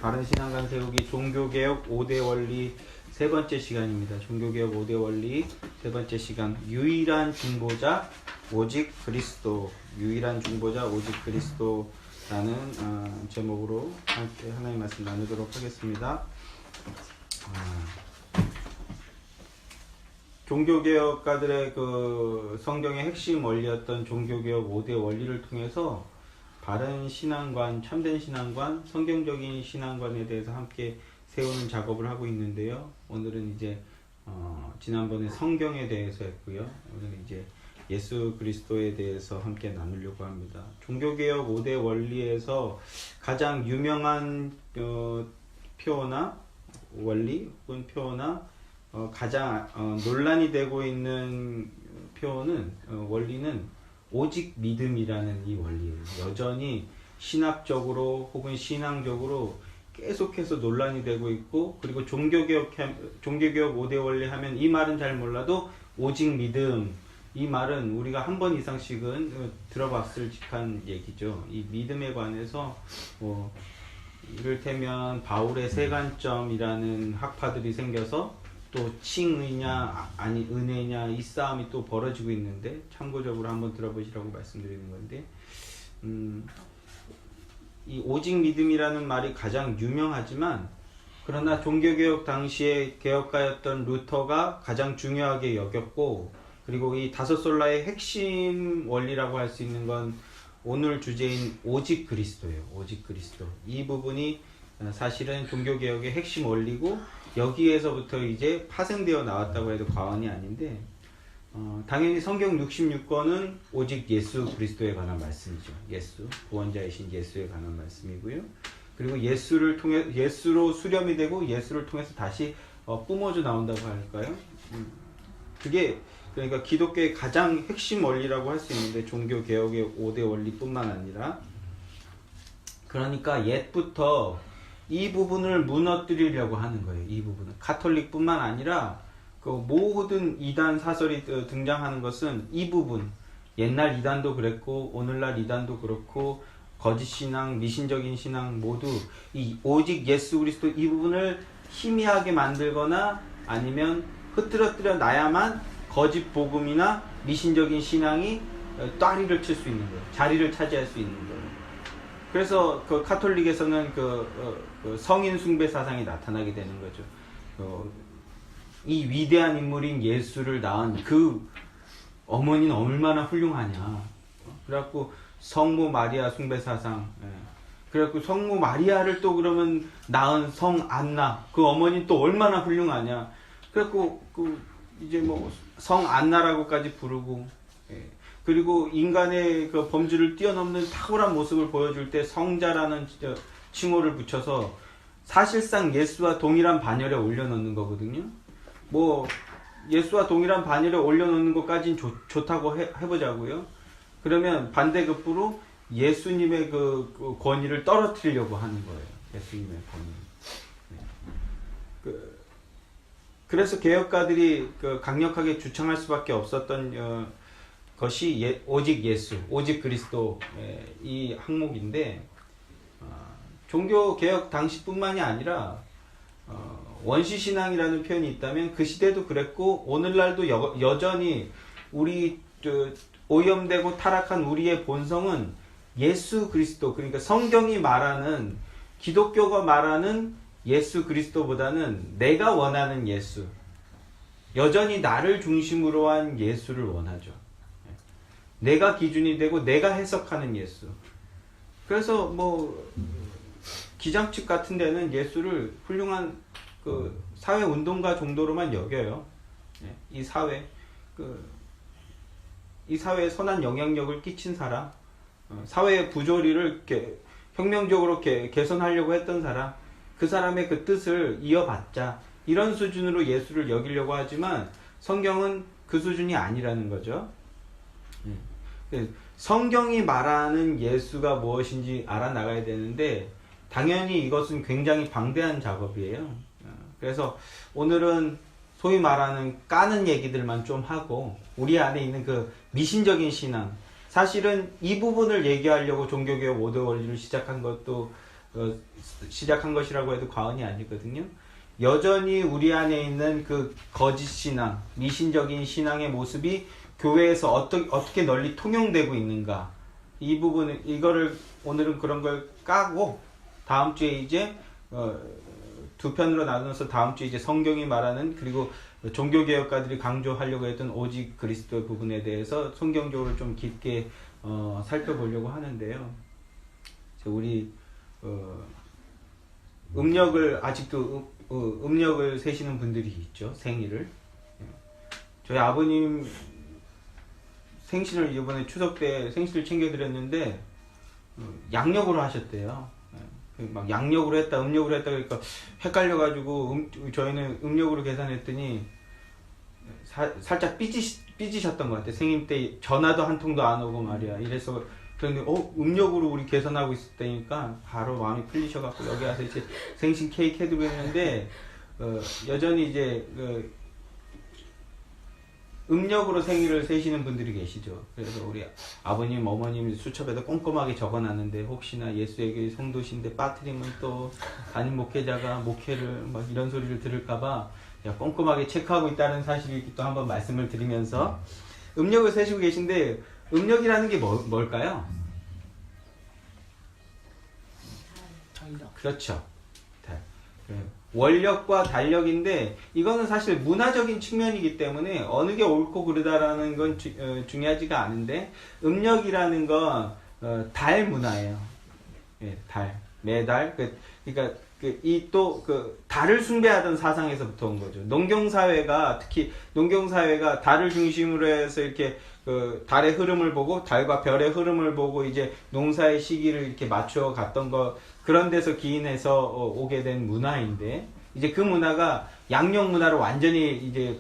바른신앙관 세우기 종교개혁 5대 원리 세 번째 시간입니다. 종교개혁 5대 원리 세 번째 시간, 유일한 중보자 오직 그리스도, 유일한 중보자 오직 그리스도라는 제목으로 함께 하나님의 말씀 나누도록 하겠습니다. 종교개혁가들의 그 성경의 핵심 원리였던 종교개혁 5대 원리를 통해서 바른 신앙관, 참된 신앙관, 성경적인 신앙관에 대해서 함께 세우는 작업을 하고 있는데요. 오늘은 이제 지난번에 성경에 대해서 했고요. 오늘은 이제 예수 그리스도에 대해서 함께 나누려고 합니다. 종교개혁 5대 원리에서 가장 유명한 표어나 원리 혹은 표어나 가장 논란이 되고 있는 표현은 원리는 오직 믿음이라는 이 원리예요. 여전히 신학적으로 혹은 신앙적으로 계속해서 논란이 되고 있고, 그리고 종교개혁 5대 원리 하면 이 말은 잘 몰라도 오직 믿음, 이 말은 우리가 한 번 이상씩은 들어봤을 직한 얘기죠. 이 믿음에 관해서 이를테면 바울의 세관점이라는 학파들이 생겨서 또 칭의냐 아니 은혜냐 이 싸움이 또 벌어지고 있는데, 참고적으로 한번 들어보시라고 말씀드리는 건데, 이 오직 믿음이라는 말이 가장 유명하지만, 그러나 종교개혁 당시에 개혁가였던 루터가 가장 중요하게 여겼고, 그리고 이 다섯 솔라의 핵심 원리라고 할 수 있는 건 오늘 주제인 오직 그리스도예요. 오직 그리스도. 이 부분이 사실은 종교개혁의 핵심 원리고, 여기에서부터 이제 파생되어 나왔다고 해도 과언이 아닌데, 당연히 성경 66권은 오직 예수 그리스도에 관한 말씀이죠. 예수, 구원자이신 예수에 관한 말씀이고요. 그리고 예수로 수렴이 되고 예수를 통해서 다시 뿜어져 나온다고 할까요? 그게 그러니까 기독교의 가장 핵심 원리라고 할 수 있는데, 종교개혁의 5대 원리뿐만 아니라, 그러니까 옛부터 이 부분을 무너뜨리려고 하는 거예요. 이 부분은 가톨릭뿐만 아니라 그 모든 이단 사설이 등장하는 것은 이 부분, 옛날 이단도 그랬고 오늘날 이단도 그렇고 거짓 신앙, 미신적인 신앙 모두 이 오직 예수 그리스도 이 부분을 희미하게 만들거나 아니면 흐트러뜨려 놔야만 거짓 복음이나 미신적인 신앙이 따리를 칠 수 있는 거예요. 자리를 차지할 수 있는 거예요. 그래서 그 카톨릭에서는 그 성인 숭배 사상이 나타나게 되는 거죠. 이 위대한 인물인 예수를 낳은 그 어머니는 얼마나 훌륭하냐. 그래갖고 성모 마리아 숭배 사상. 그래갖고 성모 마리아를 또 그러면 낳은 성 안나, 그 어머니는 또 얼마나 훌륭하냐. 그래갖고 이제 뭐 성 안나라고까지 부르고. 그리고 인간의 그 범주를 뛰어넘는 탁월한 모습을 보여줄 때 성자라는 칭호를 붙여서 사실상 예수와 동일한 반열에 올려놓는 거거든요. 뭐 예수와 동일한 반열에 올려놓는 것까지는 좋다고 해보자고요. 그러면 반대급부로 예수님의 그 권위를 떨어뜨리려고 하는 거예요. 예수님의 권위. 그래서 개혁가들이 강력하게 주창할 수밖에 없었던 것이 오직 예수, 오직 그리스도 이 항목인데, 종교개혁 당시뿐만이 아니라 원시신앙이라는 표현이 있다면 그 시대도 그랬고 오늘날도 여전히 우리 오염되고 타락한 우리의 본성은 예수 그리스도, 그러니까 성경이 말하는, 기독교가 말하는 예수 그리스도보다는 내가 원하는 예수, 여전히 나를 중심으로 한 예수를 원하죠. 내가 기준이 되고 내가 해석하는 예수. 그래서 뭐 기장측 같은 데는 예수를 훌륭한 그 사회 운동가 정도로만 여겨요. 이 사회에 선한 영향력을 끼친 사람, 사회의 부조리를 이렇게 혁명적으로 개선하려고 했던 사람, 그 사람의 그 뜻을 이어받자, 이런 수준으로 예수를 여기려고 하지만 성경은 그 수준이 아니라는 거죠. 성경이 말하는 예수가 무엇인지 알아나가야 되는데, 당연히 이것은 굉장히 방대한 작업이에요. 그래서 오늘은 소위 말하는 까는 얘기들만 좀 하고, 우리 안에 있는 그 미신적인 신앙, 사실은 이 부분을 얘기하려고 종교개혁 5대 원리를 시작한 것도 시작한 것이라고 해도 과언이 아니거든요. 여전히 우리 안에 있는 그 거짓 신앙, 미신적인 신앙의 모습이 교회에서 어떻게 널리 통용되고 있는가, 이 부분을, 이거를 오늘은 그런 걸 까고 다음 주에 이제 두 편으로 나눠서 다음 주에 이제 성경이 말하는, 그리고 종교개혁가들이 강조하려고 했던 오직 그리스도의 부분에 대해서 성경적으로 좀 깊게 살펴보려고 하는데요. 우리 음력을 아직도 음력을 세시는 분들이 있죠. 생일을. 저희 아버님 생신을 이번에 추석 때 생신을 챙겨드렸는데 양력으로 하셨대요. 막 양력으로 했다 음력으로 했다 그러니까 헷갈려가지고 저희는 음력으로 계산했더니 살짝 삐지셨던 것 같아요. 생일 때 전화도 한 통도 안 오고 말이야. 이래서 그런데 음력으로 우리 계산하고 있었다니까 바로 마음이 풀리셔갖고 여기 와서 이제 생신 케이크 해드리고 했는데 여전히 이제 음력으로 생일을 세시는 분들이 계시죠. 그래서 우리 아버님, 어머님 수첩에다 꼼꼼하게 적어놨는데 혹시나 예수의 교회 성도신데 빠뜨리면 또 담임 목회자가 목회를 막 이런 소리를 들을까봐 꼼꼼하게 체크하고 있다는 사실을 또 한번 말씀을 드리면서 음력을 세시고 계신데 음력이라는 게 뭘까요? 그렇죠. 원력과 달력인데 이거는 사실 문화적인 측면이기 때문에 어느 게 옳고 그르다라는 건 중요하지가 않은데 음력이라는 건 달 문화예요. 예, 달, 매달. 그러니까 이 또 달을 숭배하던 사상에서부터 온 거죠. 농경사회가 특히 농경사회가 달을 중심으로 해서 이렇게 달의 흐름을 보고 달과 별의 흐름을 보고 이제 농사의 시기를 이렇게 맞춰 갔던 거, 그런 데서 기인해서 오게 된 문화인데 이제 그 문화가 양력 문화로 완전히 이제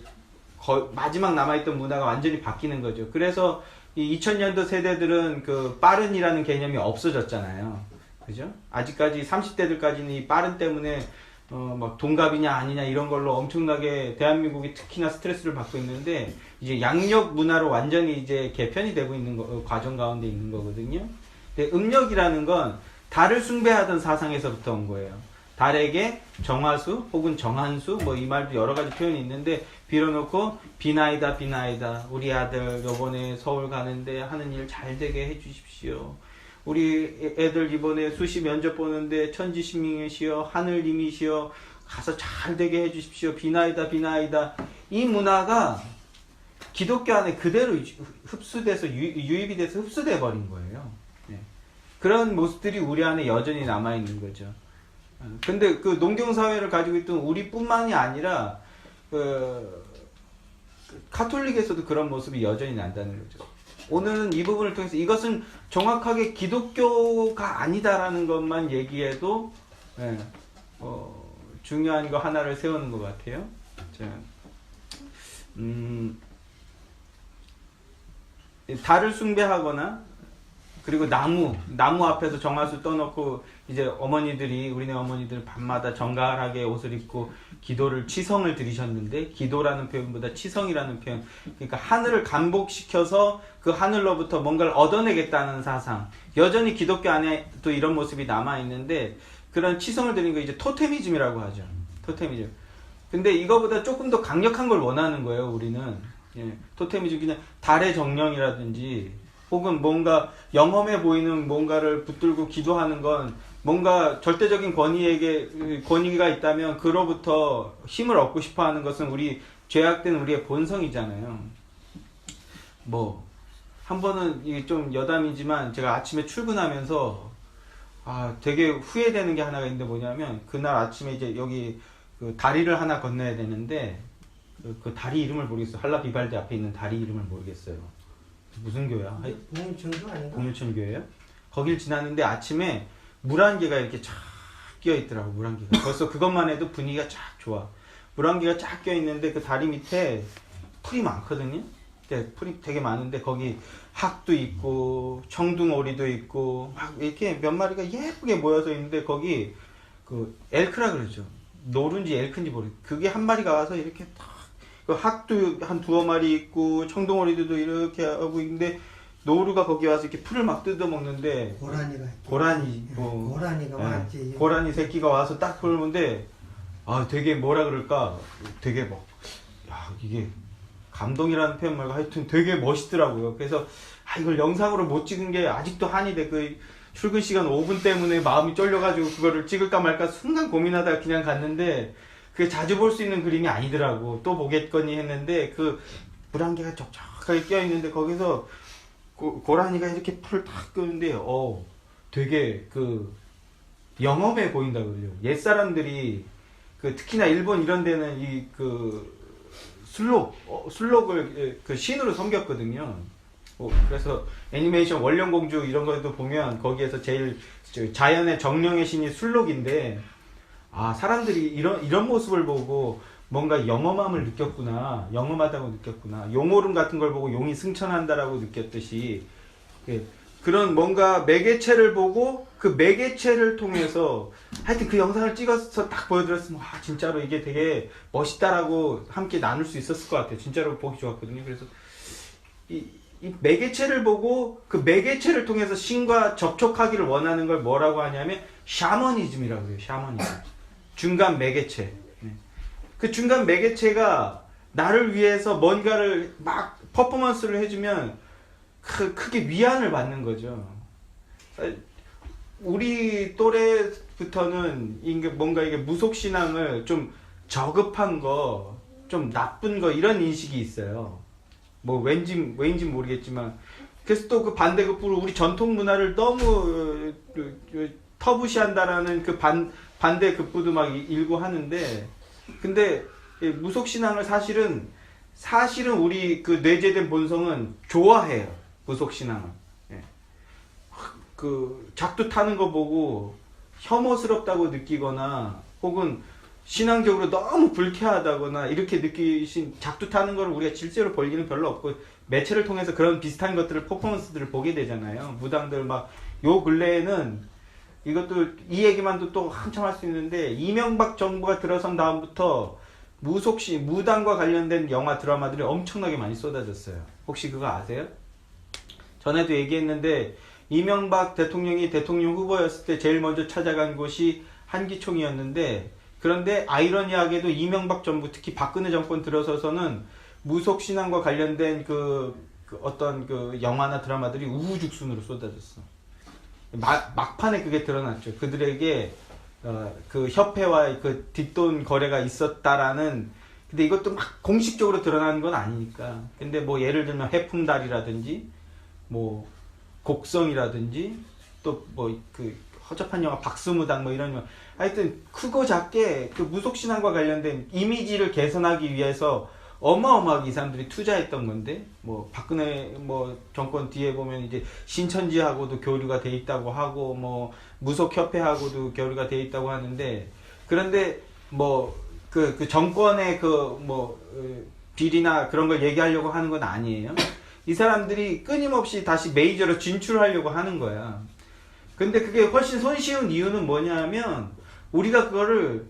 마지막 남아있던 문화가 완전히 바뀌는 거죠. 그래서 이 2000년도 세대들은 빠른이라는 개념이 없어졌잖아요. 그죠? 아직까지 30대들까지는 이 빠른 때문에 막 동갑이냐 아니냐 이런 걸로 엄청나게 대한민국이 특히나 스트레스를 받고 있는데 이제 양력 문화로 완전히 이제 개편이 되고 있는 과정 가운데 있는 거거든요. 근데 음력이라는 건 달을 숭배하던 사상에서부터 온 거예요. 달에게 정화수 혹은 정한수 뭐 이 말도 여러 가지 표현이 있는데 빌어놓고 비나이다 비나이다 우리 아들 요번에 서울 가는데 하는 일 잘 되게 해주십시오. 우리 애들 이번에 수시 면접 보는데 천지신명이시여 하늘님이시여 가서 잘 되게 해주십시오. 비나이다 비나이다. 이 문화가 기독교 안에 그대로 흡수돼서 유입이 돼서 흡수돼 버린 거예요. 네. 그런 모습들이 우리 안에 여전히 남아있는 거죠. 근데 농경사회를 가지고 있던 우리뿐만이 아니라 카톨릭에서도 그런 모습이 여전히 난다는 거죠. 오늘은 이 부분을 통해서 이것은 정확하게 기독교가 아니다라는 것만 얘기해도 중요한 거 하나를 세우는 것 같아요. 자, 달을 숭배하거나 그리고 나무 앞에서 정화수 떠놓고 이제 우리네 어머니들 밤마다 정갈하게 옷을 입고 기도를 치성을 드리셨는데 기도라는 표현보다 치성이라는 표현, 그러니까 하늘을 간복시켜서 그 하늘로부터 뭔가를 얻어내겠다는 사상, 여전히 기독교 안에 또 이런 모습이 남아있는데 그런 치성을 드리는 거 이제 토테미즘이라고 하죠. 토테미즘. 근데 이거보다 조금 더 강력한 걸 원하는 거예요, 우리는. 예, 토테미즘 그냥 달의 정령이라든지 혹은 뭔가 영험해 보이는 뭔가를 붙들고 기도하는 건 뭔가 절대적인 권위가 있다면 그로부터 힘을 얻고 싶어 하는 것은 죄악된 우리의 본성이잖아요. 한 번은 이게 좀 여담이지만 제가 아침에 출근하면서 되게 후회되는 게 하나가 있는데 뭐냐면 그날 아침에 이제 여기 다리를 하나 건너야 되는데 그 다리 이름을 모르겠어요. 할라 비발디 앞에 있는 다리 이름을 모르겠어요. 무슨 교회야? 공일천교 아닌가? 공일천 교회요? 거길 지났는데 아침에 물안개가 이렇게 쫙 끼어 있더라고. 물안개가 벌써 그것만 해도 분위기가 쫙 좋아. 물안개가 쫙 끼어 있는데 그 다리 밑에 풀이 많거든요. 풀이 되게 많은데 거기 학도 있고 청둥오리도 있고 막 이렇게 몇 마리가 예쁘게 모여서 있는데 거기 엘크라 그러죠. 노른지 엘크인지 모르겠어요. 그게 한 마리가 와서 이렇게 탁 학도 한 두어 마리 있고 청둥오리들도 이렇게 하고 있는데 노루가 거기 와서 이렇게 풀을 막 뜯어 먹는데 고라니 고라니가 많지. 고라니 새끼가 와서 딱 풀는데 아 되게 뭐라 그럴까 되게 막 야 이게 감동이라는 표현 말고 하여튼 되게 멋있더라고요. 그래서 아 이걸 영상으로 못 찍은 게 아직도 한이 돼. 그 출근 시간 5분 때문에 마음이 쫄려가지고 그거를 찍을까 말까 순간 고민하다가 그냥 갔는데 그게 자주 볼 수 있는 그림이 아니더라고. 또 보겠거니 했는데 그 물안개가 촉촉하게 껴있는데 거기서 고라니가 이렇게 풀을 탁 끄는데 되게 그 영험해 보인다 그래요. 옛 사람들이 그 특히나 일본 이런 데는 이 그 술록을 그 신으로 섬겼거든요. 그래서 애니메이션 원령공주 이런 거에도 보면 거기에서 제일 자연의 정령의 신이 술록인데 아 사람들이 이런 모습을 보고 뭔가 영험함을 느꼈구나, 영험하다고 느꼈구나, 용오름 같은 걸 보고 용이 승천한다라고 느꼈듯이 그런 뭔가 매개체를 보고 그 매개체를 통해서 하여튼 그 영상을 찍어서 딱 보여드렸으면 와 진짜로 이게 되게 멋있다라고 함께 나눌 수 있었을 것 같아요. 진짜로 보기 좋았거든요. 그래서 이 매개체를 보고 그 매개체를 통해서 신과 접촉하기를 원하는 걸 뭐라고 하냐면 샤머니즘이라고 해요. 샤머니즘. 중간 매개체. 그 중간 매개체가 나를 위해서 뭔가를 막 퍼포먼스를 해주면 크게 위안을 받는 거죠. 우리 또래부터는 뭔가 이게 무속신앙을 좀 저급한 거, 좀 나쁜 거 이런 인식이 있어요. 뭐 왠지 모르겠지만 그래서 또 그 반대급부로 우리 전통 문화를 너무 터부시한다라는 그 반대급부도 막 일고 하는데 근데 무속신앙을 사실은 우리 그 뇌제된 본성은 좋아해요. 무속신앙을. 그 작두 타는 거 보고 혐오스럽다고 느끼거나 혹은 신앙적으로 너무 불쾌하다거나 이렇게 느끼신 작두 타는 거를 우리가 실제로 볼 일은 별로 없고 매체를 통해서 그런 비슷한 것들을 퍼포먼스들을 보게 되잖아요. 무당들 막 요 근래에는 이것도 이 얘기만도 또 한참 할 수 있는데 이명박 정부가 들어선 다음부터 무당과 관련된 영화 드라마들이 엄청나게 많이 쏟아졌어요. 혹시 그거 아세요? 전에도 얘기했는데 이명박 대통령이 대통령 후보였을 때 제일 먼저 찾아간 곳이 한기총이었는데 그런데 아이러니하게도 이명박 정부 특히 박근혜 정권 들어서서는 무속신앙과 관련된 어떤 그 영화나 드라마들이 우후죽순으로 쏟아졌어. 막판에 그게 드러났죠. 그들에게 그 협회와의 그 뒷돈 거래가 있었다라는. 근데 이것도 막 공식적으로 드러나는 건 아니니까. 근데 뭐 예를 들면 해풍달이라든지 뭐 곡성이라든지 또 뭐 그 허접한 영화 박수무당 뭐 이런 영화 하여튼 크고 작게 그 무속신앙과 관련된 이미지를 개선하기 위해서 어마어마하게 이 사람들이 투자했던 건데 뭐 박근혜 뭐 정권 뒤에 보면 이제 신천지하고도 교류가 돼 있다고 하고 뭐 무속협회하고도 교류가 돼 있다고 하는데 그런데 뭐 그 정권의 그 뭐 비리나 그런 걸 얘기하려고 하는 건 아니에요. 이 사람들이 끊임없이 다시 메이저로 진출하려고 하는 거야. 근데 그게 훨씬 손쉬운 이유는 뭐냐면 우리가 그거를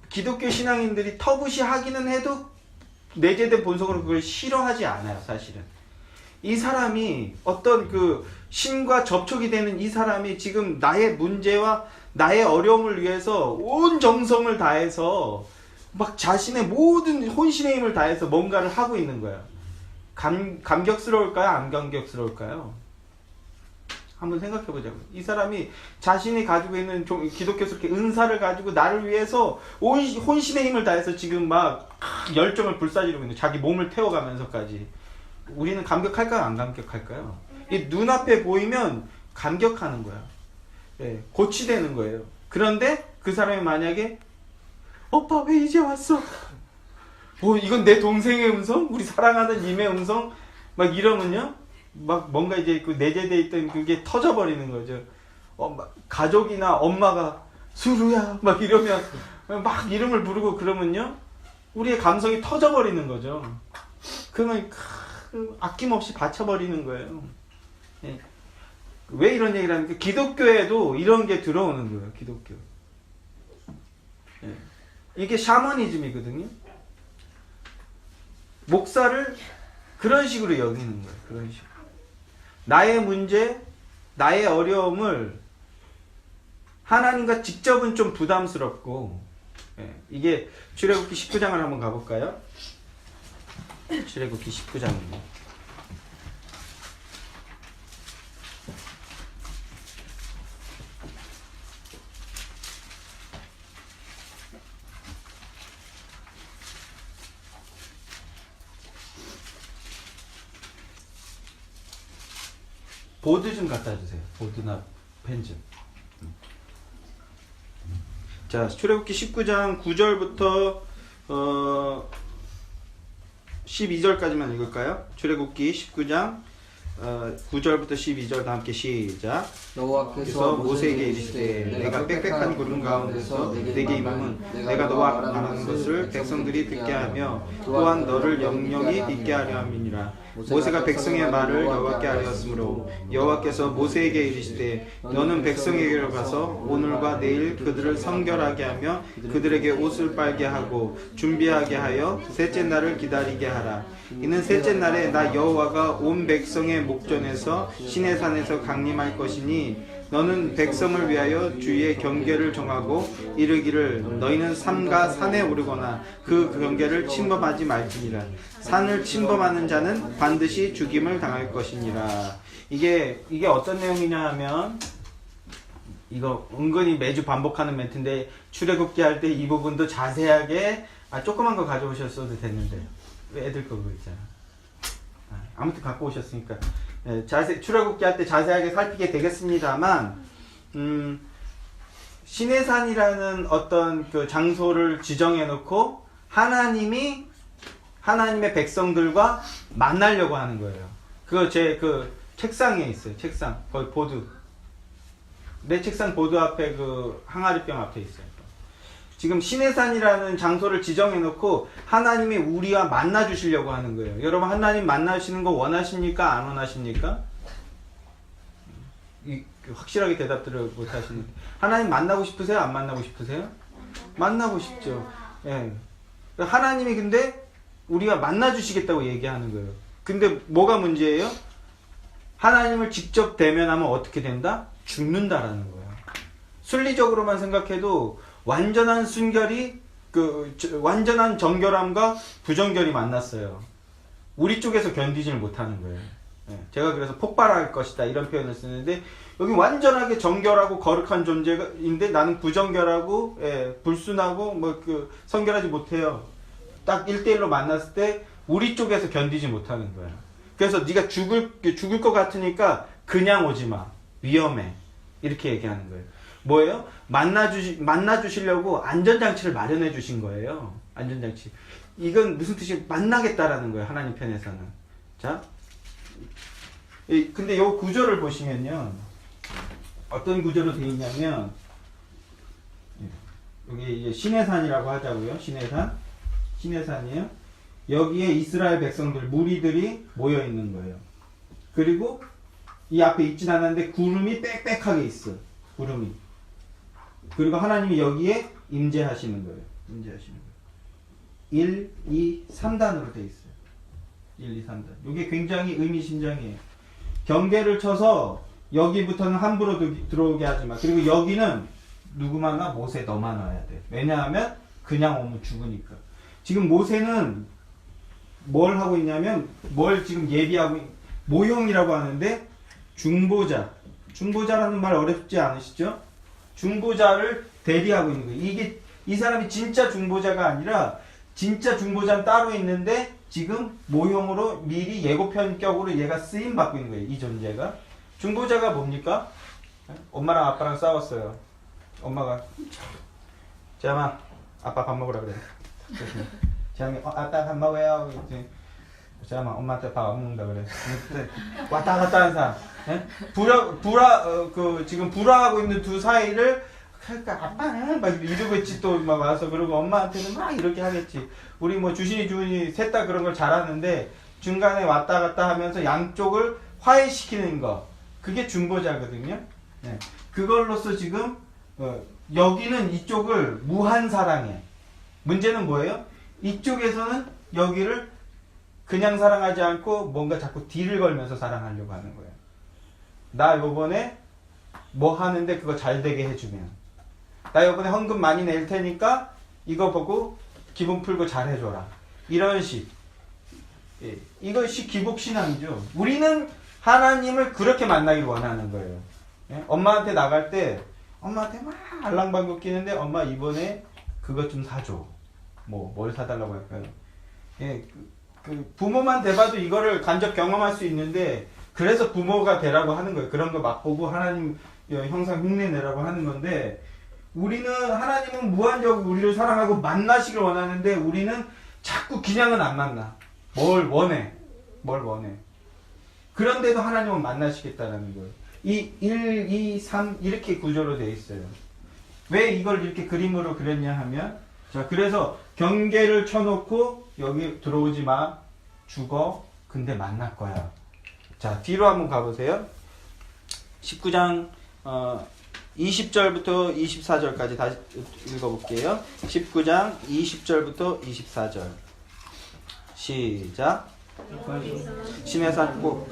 기독교 신앙인들이 터부시하기는 해도 내재된 본성으로 그걸 싫어하지 않아요. 사실은 이 사람이 어떤 그 신과 접촉이 되는 이 사람이 지금 나의 문제와 나의 어려움을 위해서 온 정성을 다해서 막 자신의 모든 혼신의 힘을 다해서 뭔가를 하고 있는 거야. 감격스러울까요? 안 감격스러울까요? 한번 생각해 보자고요. 이 사람이 자신이 가지고 있는 기독교스럽게 은사를 가지고 나를 위해서 혼신의 힘을 다해서 지금 막 열정을 불사지르고 있는 자기 몸을 태워가면서까지. 우리는 감격할까요? 안 감격할까요? 이 눈앞에 보이면 감격하는 거야. 네, 고치되는 거예요. 그런데 그 사람이 만약에 오빠 왜 이제 왔어? 뭐 이건 내 동생의 음성? 우리 사랑하는 님의 음성? 막 이러면요? 막 뭔가 이제 그 내재되어 있던 그게 터져버리는 거죠. 가족이나 엄마가 수루야 막 이러면 막 이름을 부르고 그러면요? 우리의 감성이 터져버리는 거죠. 그러면 아낌없이 바쳐버리는 거예요. 예. 왜 이런 얘기를 하니까 기독교에도 이런 게 들어오는 거예요. 기독교. 예. 이게 샤머니즘이거든요. 목사를 그런 식으로 여기는 거예요. 그런 식으로. 나의 문제, 나의 어려움을 하나님과 직접은 좀 부담스럽고, 예, 이게 출애굽기 19장을 한번 가볼까요? 출애굽기 19장입니다. 보드 좀 갖다 주세요. 보드나 펜 좀. 자, 출애굽기 19장 9절부터 12절까지만 읽을까요? 출애굽기 19장 9절부터 12절 다 함께 시작. 여호와께서 모세에게 이르시되 내가 빽빽한 구름 가운데서 내게 임함은 내가 너와 말하는 것을 백성들이 듣게 하며 또한 너를 영영히 믿게 하려 함이니라. 모세가 백성의 말을 여호와께 아뢰었으므로 여호와께서 모세에게 이르시되 너는 백성에게로 가서 오늘과 내일 그들을 성결하게 하며 그들에게 옷을 빨게 하고 준비하게 하여 셋째 날을 기다리게 하라. 이는 셋째 날에 나 여호와가 온 백성의 목전에서 시내산에서 강림할 것이니 너는 백성을 위하여 주의 경계를 정하고 이르기를 너희는 삼가 산에 오르거나 그 경계를 침범하지 말지니라. 산을 침범하는 자는 반드시 죽임을 당할 것이니라. 이게 어떤 내용이냐 하면, 이거 은근히 매주 반복하는 멘트인데 출애굽기 할 때 이 부분도 자세하게, 조그만 거 가져오셨어도 됐는데 왜 애들 거 그거 있잖아. 아무튼 갖고 오셨으니까 출애굽기 할 때 자세하게 살피게 되겠습니다만, 시내산이라는 어떤 그 장소를 지정해 놓고 하나님의 백성들과 만나려고 하는 거예요. 그거 제 그 책상에 있어요. 책상 거기 보드, 내 책상 보드 앞에 그 항아리병 앞에 있어요. 지금 시내산이라는 장소를 지정해 놓고 하나님이 우리와 만나 주시려고 하는 거예요. 여러분, 하나님 만나시는 거 원하십니까? 안 원하십니까? 확실하게 대답들을 못 하시는. 하나님 만나고 싶으세요? 안 만나고 싶으세요? 만나고 싶죠. 예. 하나님이 근데 우리가 만나 주시겠다고 얘기하는 거예요. 근데 뭐가 문제예요? 하나님을 직접 대면하면 어떻게 된다? 죽는다라는 거예요. 순리적으로만 생각해도 완전한 순결이 완전한 정결함과 부정결이 만났어요. 우리 쪽에서 견디지를 못하는 거예요. 제가 그래서 폭발할 것이다 이런 표현을 쓰는데, 여기 완전하게 정결하고 거룩한 존재인데 나는 부정결하고 불순하고 성결하지 못해요. 딱 1대1로 만났을 때 우리 쪽에서 견디지 못하는 거야. 그래서 네가 죽을 것 같으니까 그냥 오지 마. 위험해. 이렇게 얘기하는 거예요. 뭐예요? 만나 주시려고 안전장치를 마련해 주신 거예요. 안전장치. 이건 무슨 뜻이? 만나겠다라는 거예요. 하나님 편에서는. 자, 근데 이 구조를 보시면요, 어떤 구조로 되어 있냐면, 여기 이제 시내산이라고 하자고요. 시내산이에요. 여기에 이스라엘 백성들, 무리들이 모여 있는 거예요. 그리고 이 앞에 있진 않았는데 구름이 빽빽하게 있어. 구름이. 그리고 하나님이 여기에 임재하시는 거예요. 1, 2, 3단으로 되어 있어요. 1, 2, 3단. 이게 굉장히 의미심장해요. 경계를 쳐서 여기부터는 함부로 들어오게 하지 마. 그리고 여기는 누구만 와? 모세 너만 와야 돼. 왜냐하면 그냥 오면 죽으니까. 지금 모세는 뭘 하고 있냐면, 뭘 지금 예비하고, 모형이라고 하는데, 중보자라는 말 어렵지 않으시죠? 중보자를 대리하고 있는 거예요. 이 사람이 진짜 중보자가 아니라, 진짜 중보자는 따로 있는데, 지금 모형으로 미리 예고편격으로 얘가 쓰임받고 있는 거예요. 이 존재가. 중보자가 뭡니까? 엄마랑 아빠랑 싸웠어요. 엄마가, 재암아, 아빠 밥 먹으라 그래. 재암이, 아빠 밥 먹어요. 재암아, 엄마한테 밥 안 먹는다 그래. 왔다 갔다 하는 사람. 지금 불화하고 있는 두 사이를, 그러니까 아빠는 막 이러고 있지, 또 막 와서. 그러고 엄마한테는 막 이렇게 하겠지. 우리 주신이 주인이 셋 다 그런 걸 잘하는데, 중간에 왔다 갔다 하면서 양쪽을 화해시키는 거. 그게 중보자거든요. 네. 그걸로써 지금, 여기는 이쪽을 무한 사랑해. 문제는 뭐예요? 이쪽에서는 여기를 그냥 사랑하지 않고 뭔가 자꾸 딜을 걸면서 사랑하려고 하는 거예요. 나 요번에 뭐 하는데 그거 잘 되게 해주면, 나 요번에 헌금 많이 낼 테니까 이거 보고 기분 풀고 잘 해줘라. 이런 식. 예, 이것이 기복신앙이죠. 우리는 하나님을 그렇게 만나길 원하는 거예요. 예? 엄마한테 나갈 때 엄마한테 막 알랑방귀 끼는데 엄마 이번에 그것 좀 사줘. 뭘 사달라고 할까요? 예, 그 부모만 돼봐도 이거를 간접 경험할 수 있는데, 그래서 부모가 되라고 하는 거예요. 그런 거 맛보고 하나님 형상 흉내내라고 하는 건데, 우리는 하나님은 무한적으로 우리를 사랑하고 만나시길 원하는데, 우리는 자꾸 그냥은 안 만나. 뭘 원해. 그런데도 하나님은 만나시겠다라는 거예요. 이 1, 2, 3 이렇게 구조로 되어 있어요. 왜 이걸 이렇게 그림으로 그렸냐 하면, 자, 그래서 경계를 쳐놓고 여기 들어오지 마, 죽어, 근데 만날 거야. 자, 뒤로 한번 가보세요. 19장 20절부터 24절까지 다시 읽어볼게요. 19장 20절부터 24절 시작. 시내산 꼭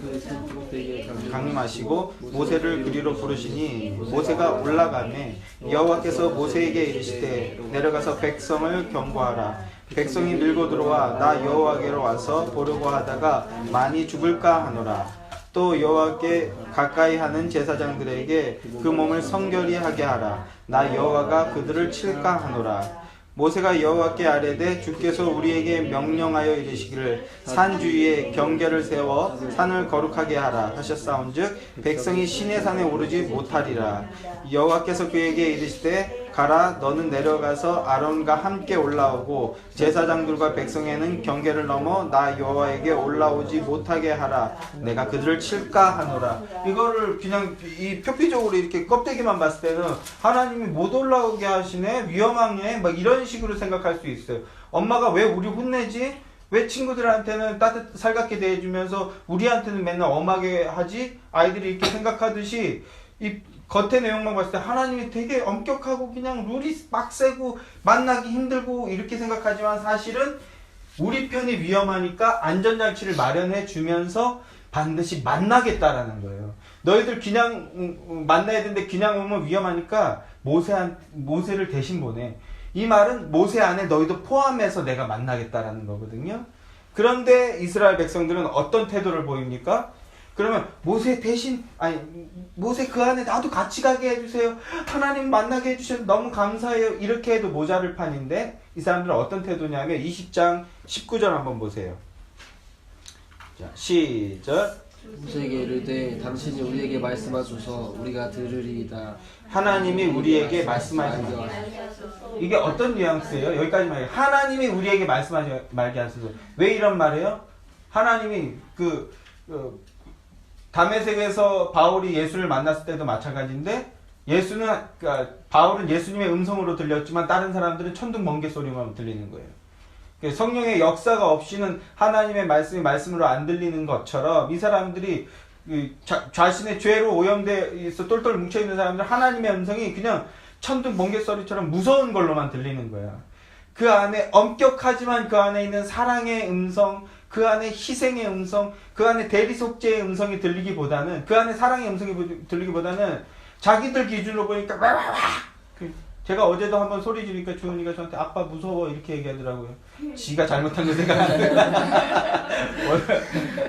강림하시고 모세를 그리로 부르시니 모세가 올라가매 여호와께서 모세에게 이르시되 내려가서 백성을 경고하라. 백성이 밀고 들어와 나 여호와께로 와서 보려고 하다가 많이 죽을까 하노라. 또 여호와께 가까이 하는 제사장들에게 그 몸을 성결히 하게 하라. 나 여호와가 그들을 칠까 하노라. 모세가 여호와께 아뢰되 주께서 우리에게 명령하여 이르시기를 산 주위에 경계를 세워 산을 거룩하게 하라 하셨사온즉 백성이 시내산에 오르지 못하리라. 여호와께서 그에게 이르시되 가라 너는 내려가서 아론과 함께 올라오고 제사장들과 백성에는 경계를 넘어 나 여호와에게 올라오지 못하게 하라. 내가 그들을 칠까 하노라. 이거를 그냥 이 표피적으로 이렇게 껍데기만 봤을 때는 하나님이 못 올라오게 하시네, 위험하네, 막 이런 식으로 생각할 수 있어요. 엄마가 왜 우리 혼내지? 왜 친구들한테는 살갑게 대해주면서 우리한테는 맨날 엄하게 하지? 아이들이 이렇게 생각하듯이 이 겉의 내용만 봤을 때 하나님이 되게 엄격하고 그냥 룰이 빡세고 만나기 힘들고 이렇게 생각하지만, 사실은 우리 편이 위험하니까 안전장치를 마련해 주면서 반드시 만나겠다라는 거예요. 너희들 그냥 만나야 되는데 그냥 오면 위험하니까 모세를 대신 보내. 이 말은 모세 안에 너희도 포함해서 내가 만나겠다라는 거거든요. 그런데 이스라엘 백성들은 어떤 태도를 보입니까? 그러면 모세 대신, 모세 그 안에 나도 같이 가게 해주세요. 하나님 만나게 해주셔서 너무 감사해요. 이렇게 해도 모자를 판인데, 이 사람들은 어떤 태도냐면 20장 19절 한번 보세요. 자, 시작. 모세에게 이르되 당신이 우리에게 말씀하소서 우리가 들으리이다. 하나님이 우리에게 말씀하시소서. 이게 어떤 뉘앙스예요? 여기까지 말해요. 하나님이 우리에게 말씀하지 말게 하소서. 왜 이런 말이에요? 하나님이 다메섹에서 바울이 예수를 만났을 때도 마찬가지인데, 바울은 예수님의 음성으로 들렸지만 다른 사람들은 천둥 번개 소리만 들리는 거예요. 성령의 역사가 없이는 하나님의 말씀이 말씀으로 안 들리는 것처럼, 이 사람들이 자신의 죄로 오염되어 있어 똘똘 뭉쳐있는 사람들, 하나님의 음성이 그냥 천둥 번개 소리처럼 무서운 걸로만 들리는 거야. 그 안에 엄격하지만 그 안에 있는 사랑의 음성, 그 안에 희생의 음성, 그 안에 대리속죄의 음성이 들리기보다는, 그 안에 사랑의 음성이 들리기보다는 자기들 기준으로 보니까 와와와. 제가 어제도 한번 소리 지르니까 주은이가 저한테 아빠 무서워 이렇게 얘기하더라고요. 지가 잘못한 거 생각하는데.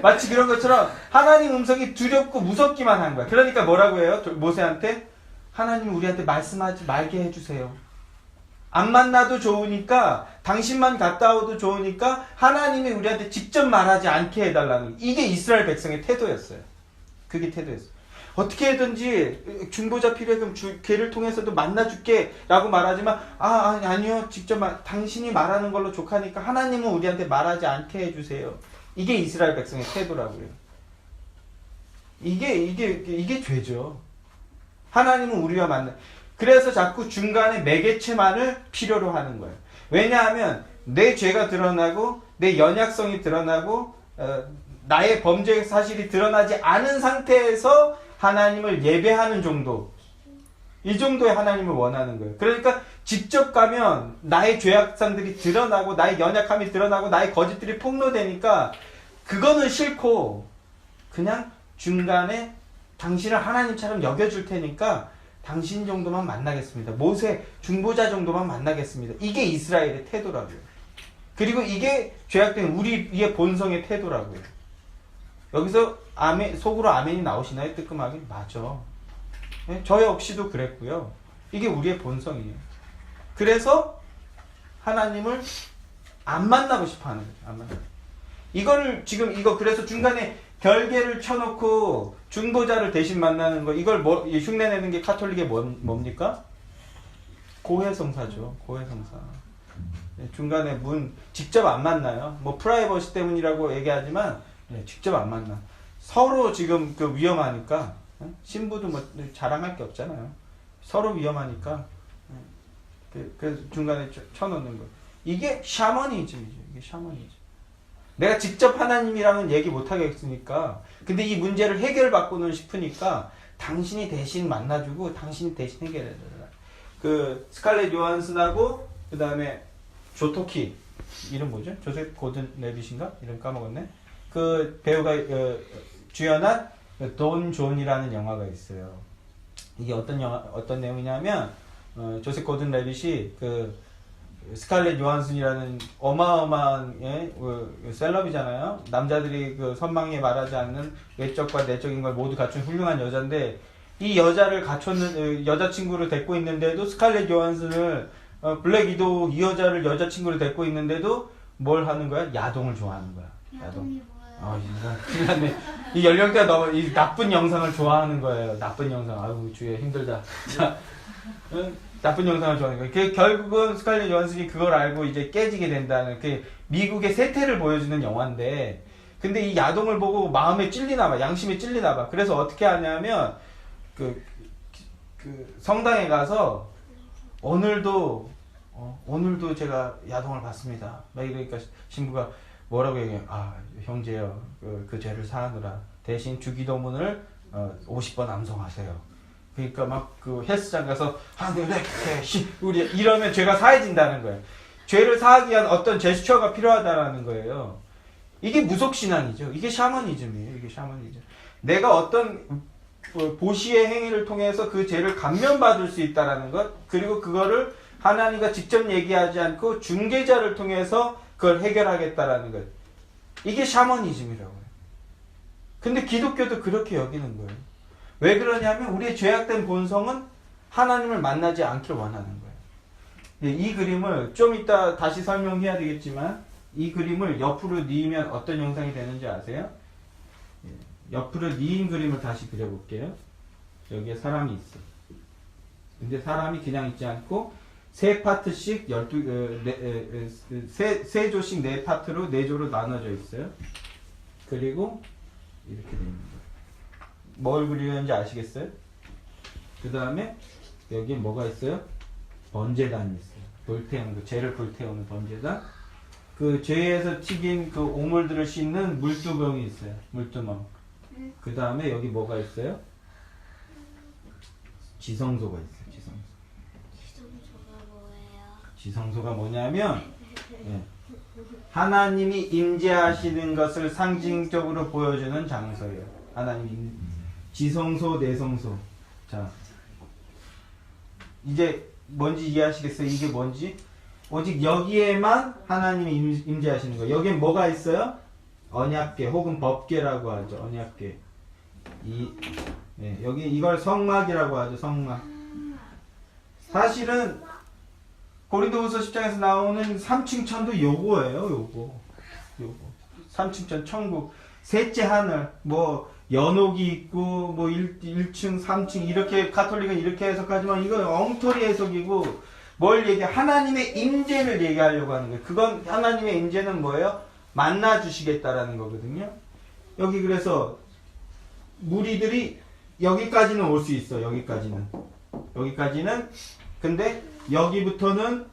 마치 그런 것처럼 하나님 음성이 두렵고 무섭기만 한 거야. 그러니까 뭐라고 해요? 모세한테 하나님이 우리한테 말씀하지 말게 해주세요. 안 만나도 좋으니까, 당신만 갔다 와도 좋으니까 하나님이 우리한테 직접 말하지 않게 해달라는, 이게 이스라엘 백성의 태도였어요. 그게 태도였어요. 어떻게든지 중보자 필요하면 걔를 통해서도 만나줄게 라고 말하지만, 아니요, 직접 당신이 말하는 걸로 족하니까 하나님은 우리한테 말하지 않게 해주세요. 이게 이스라엘 백성의 태도라고요. 이게 죄죠. 하나님은 우리와 만나. 그래서 자꾸 중간에 매개체만을 필요로 하는 거예요. 왜냐하면 내 죄가 드러나고 내 연약성이 드러나고 나의 범죄 사실이 드러나지 않은 상태에서 하나님을 예배하는 정도, 이 정도의 하나님을 원하는 거예요. 그러니까 직접 가면 나의 죄악상들이 드러나고 나의 연약함이 드러나고 나의 거짓들이 폭로되니까 그거는 싫고, 그냥 중간에 당신을 하나님처럼 여겨줄 테니까 당신 정도만 만나겠습니다. 모세 중보자 정도만 만나겠습니다. 이게 이스라엘의 태도라고요. 그리고 이게 죄악된 우리의 본성의 태도라고요. 여기서 속으로 아멘이 나오시나요? 뜨끔하게? 맞아. 네? 저 역시도 그랬고요. 이게 우리의 본성이에요. 그래서 하나님을 안 만나고 싶어 하는 거죠. 안 만나고. 이거를 지금 그래서 중간에 별개를 쳐놓고 중보자를 대신 만나는 거, 이걸 흉내내는 게 카톨릭의 뭡니까? 고해성사죠. 고해성사. 중간에 직접 안 만나요. 뭐 프라이버시 때문이라고 얘기하지만 직접 안 만나. 서로 지금 위험하니까 신부도 뭐 자랑할 게 없잖아요. 서로 위험하니까 그 중간에 쳐놓는 거. 이게 샤머니즘이죠. 이게 샤머니즘. 내가 직접 하나님이랑은 얘기 못 하겠으니까, 근데 이 문제를 해결받고는 싶으니까 당신이 대신 만나주고 당신이 대신 해결해달라. 스칼렛 요한슨하고 그 다음에 조토키, 이름 뭐죠? 조셉 고든 레빗인가? 이름 까먹었네. 그 배우가 주연한 돈 존이라는 영화가 있어요. 이게 어떤 내용이냐면 조셉 고든 레빗이 스칼렛 요한슨이라는 어마어마한 셀럽이잖아요. 남자들이 선망에 말하지 않는 외적과 내적인 걸 모두 갖춘 훌륭한 여자인데, 이 여자를 갖췄는 여자친구를 데리고 있는데도 스칼렛 요한슨을 블랙 위도우 이 여자를 여자친구를 데리고 있는데도 뭘 하는 거야? 야동을 좋아하는 거야. 야동이 뭐예요? 이거 큰일 났네. 이 연령대가 너무 이 나쁜 영상을 좋아하는 거예요. 나쁜 영상. 아유 주위에 힘들다. 자, 나쁜 영상을 좋아하는 거예요. 결국은 스칼렛 요한슨이 그걸 알고 이제 깨지게 된다는 미국의 세태를 보여주는 영화인데, 근데 이 야동을 보고 마음에 찔리나 봐. 양심에 찔리나 봐. 그래서 어떻게 하냐면 성당에 가서 오늘도 제가 야동을 봤습니다. 막 이러니까 신부가 뭐라고 얘기해요? 형제요, 그 죄를 사하느라 대신 주기도문을 50번 암송하세요. 그러니까 막 헬스장 가서 우리 이러면 죄가 사해진다는 거예요. 죄를 사하기 위한 어떤 제스처가 필요하다라는 거예요. 이게 무속신앙이죠. 이게 샤머니즘이에요. 이게 샤머니즘. 내가 어떤 보시의 행위를 통해서 그 죄를 감면받을 수 있다라는 것, 그리고 그거를 하나님과 직접 얘기하지 않고 중개자를 통해서 그걸 해결하겠다라는 것. 이게 샤머니즘이라고요. 근데 기독교도 그렇게 여기는 거예요. 왜 그러냐면 우리의 죄악된 본성은 하나님을 만나지 않길 원하는 거예요. 이 그림을 좀 이따 다시 설명해야 되겠지만, 이 그림을 옆으로 뉘으면 어떤 형상이 되는지 아세요? 옆으로 뉘은 그림을 다시 그려볼게요. 여기에 사람이 있어. 근데 사람이 그냥 있지 않고 세 파트씩 세 조씩 네 파트로 네 조로 나눠져 있어요. 그리고 이렇게 되는 거예요. 뭘 그리는지 아시겠어요? 그 다음에 여기 뭐가 있어요? 번제단이 있어요. 불태우는 죄를 불태우는 번제단. 죄에서 튀긴 오물들을 씻는 물두멍이 있어요. 물두멍. 그 다음에 여기 뭐가 있어요? 지성소가 있어요. 지성소. 지성소가 뭐예요? 지성소가 뭐냐면 하나님이 임재하시는 것을 상징적으로 보여주는 장소예요. 하나님 지성소, 내성소. 자, 이제 뭔지 이해하시겠어요? 이게 뭔지? 오직 여기에만 하나님이 임재하시는 거예요. 여기에 뭐가 있어요? 언약궤 혹은 법궤라고 하죠. 언약궤. 여기 이걸 성막이라고 하죠. 성막. 사실은 고린도후서 10장에서 나오는 3층 천도 요거예요. 요거. 3층 천, 천국. 셋째 하늘. 연옥이 있고 1층, 3층 이렇게 카톨릭은 이렇게 해석하지만 이건 엉터리 해석이고, 뭘 하나님의 임재를 얘기하려고 하는 거예요. 그건 하나님의 임재는 뭐예요? 만나 주시겠다라는 거거든요. 여기 그래서 무리들이 여기까지는 올 수 있어. 여기까지는. 근데 여기부터는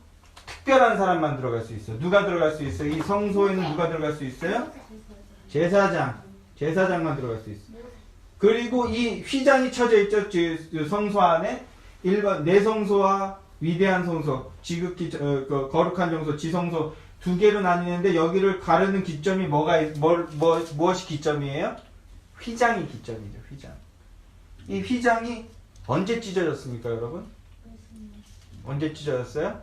특별한 사람만 들어갈 수 있어. 누가 들어갈 수 있어요? 이 성소에는 누가 들어갈 수 있어요? 제사장만 들어갈 수 있어. 그리고 이 휘장이 쳐져 있죠. 성소 안에 내성소와 위대한 성소, 지극히 거룩한 정소, 지성소 두 개로 나뉘는데, 여기를 가르는 기점이 무엇이 기점이에요? 휘장이 기점이죠. 휘장. 이 휘장이 언제 찢어졌습니까, 여러분? 언제 찢어졌어요?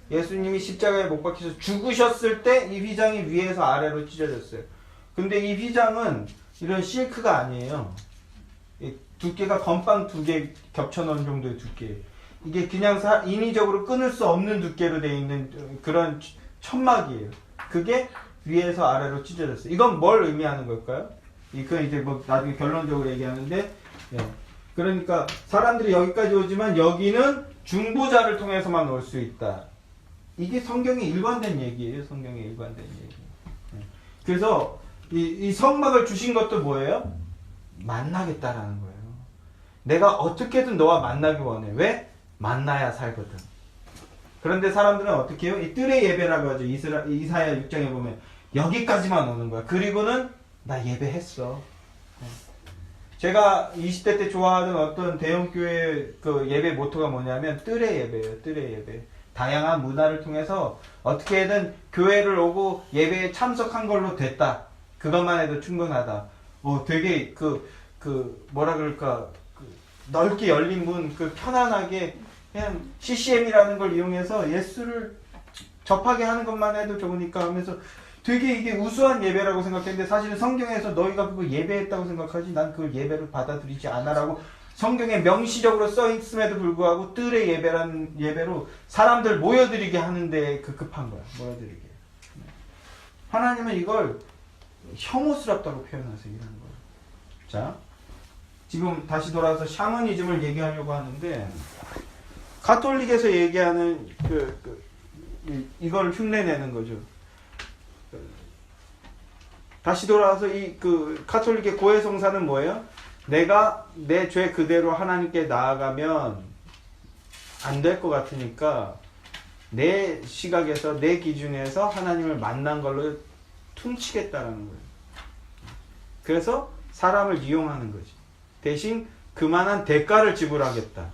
예수님이 십자가에 못 박혀서 죽으셨을 때 이 휘장이 위에서 아래로 찢어졌어요. 근데 이 휘장은 이런 실크가 아니에요. 이 두께가 건빵 2개 겹쳐놓은 정도의 두께. 이게 그냥 인위적으로 끊을 수 없는 두께로 되어 있는 그런 천막이에요. 그게 위에서 아래로 찢어졌어요. 이건 뭘 의미하는 걸까요? 이건 이제 뭐 나중에 결론적으로 얘기하는데, 예. 그러니까 사람들이 여기까지 오지만 여기는 중보자를 통해서만 올 수 있다. 이게 성경에 일관된 얘기예요. 성경에 일관된 얘기. 예. 그래서 이 성막을 주신 것도 뭐예요? 만나겠다라는 거예요. 내가 어떻게든 너와 만나기 원해. 왜? 만나야 살거든. 그런데 사람들은 어떻게 해요? 이 뜰의 예배라고 하죠. 이사야 6장에 보면 여기까지만 오는 거야. 그리고는 나 예배했어. 제가 20대 때 좋아하던 어떤 대형교회 그 예배 모토가 뭐냐면 뜰의 예배예요. 뜰의 예배. 다양한 문화를 통해서 어떻게든 교회를 오고 예배에 참석한 걸로 됐다. 그것만 해도 충분하다. 되게 뭐라 그럴까, 넓게 열린 문, 편안하게 그냥 CCM이라는 걸 이용해서 예수를 접하게 하는 것만 해도 좋으니까 하면서 되게 이게 우수한 예배라고 생각했는데, 사실은 성경에서 너희가 그걸 예배했다고 생각하지 난 그걸 예배로 받아들이지 않아라고 성경에 명시적으로 써 있음에도 불구하고 뜰의 예배라는 예배로 사람들 모여들이게 하는데 급급한 거야. 모여들이게. 하나님은 이걸 혐오스럽다고 표현하세요. 이런 걸. 자, 지금 다시 돌아와서 샤머니즘을 얘기하려고 하는데, 가톨릭에서 얘기하는 이걸 흉내내는 거죠. 다시 돌아와서 가톨릭의 고해성사는 뭐예요? 내가 내 죄 그대로 하나님께 나아가면 안 될 것 같으니까 내 시각에서, 내 기준에서 하나님을 만난 걸로 퉁치겠다라는 거예요. 그래서 사람을 이용하는 거지. 대신 그만한 대가를 지불하겠다.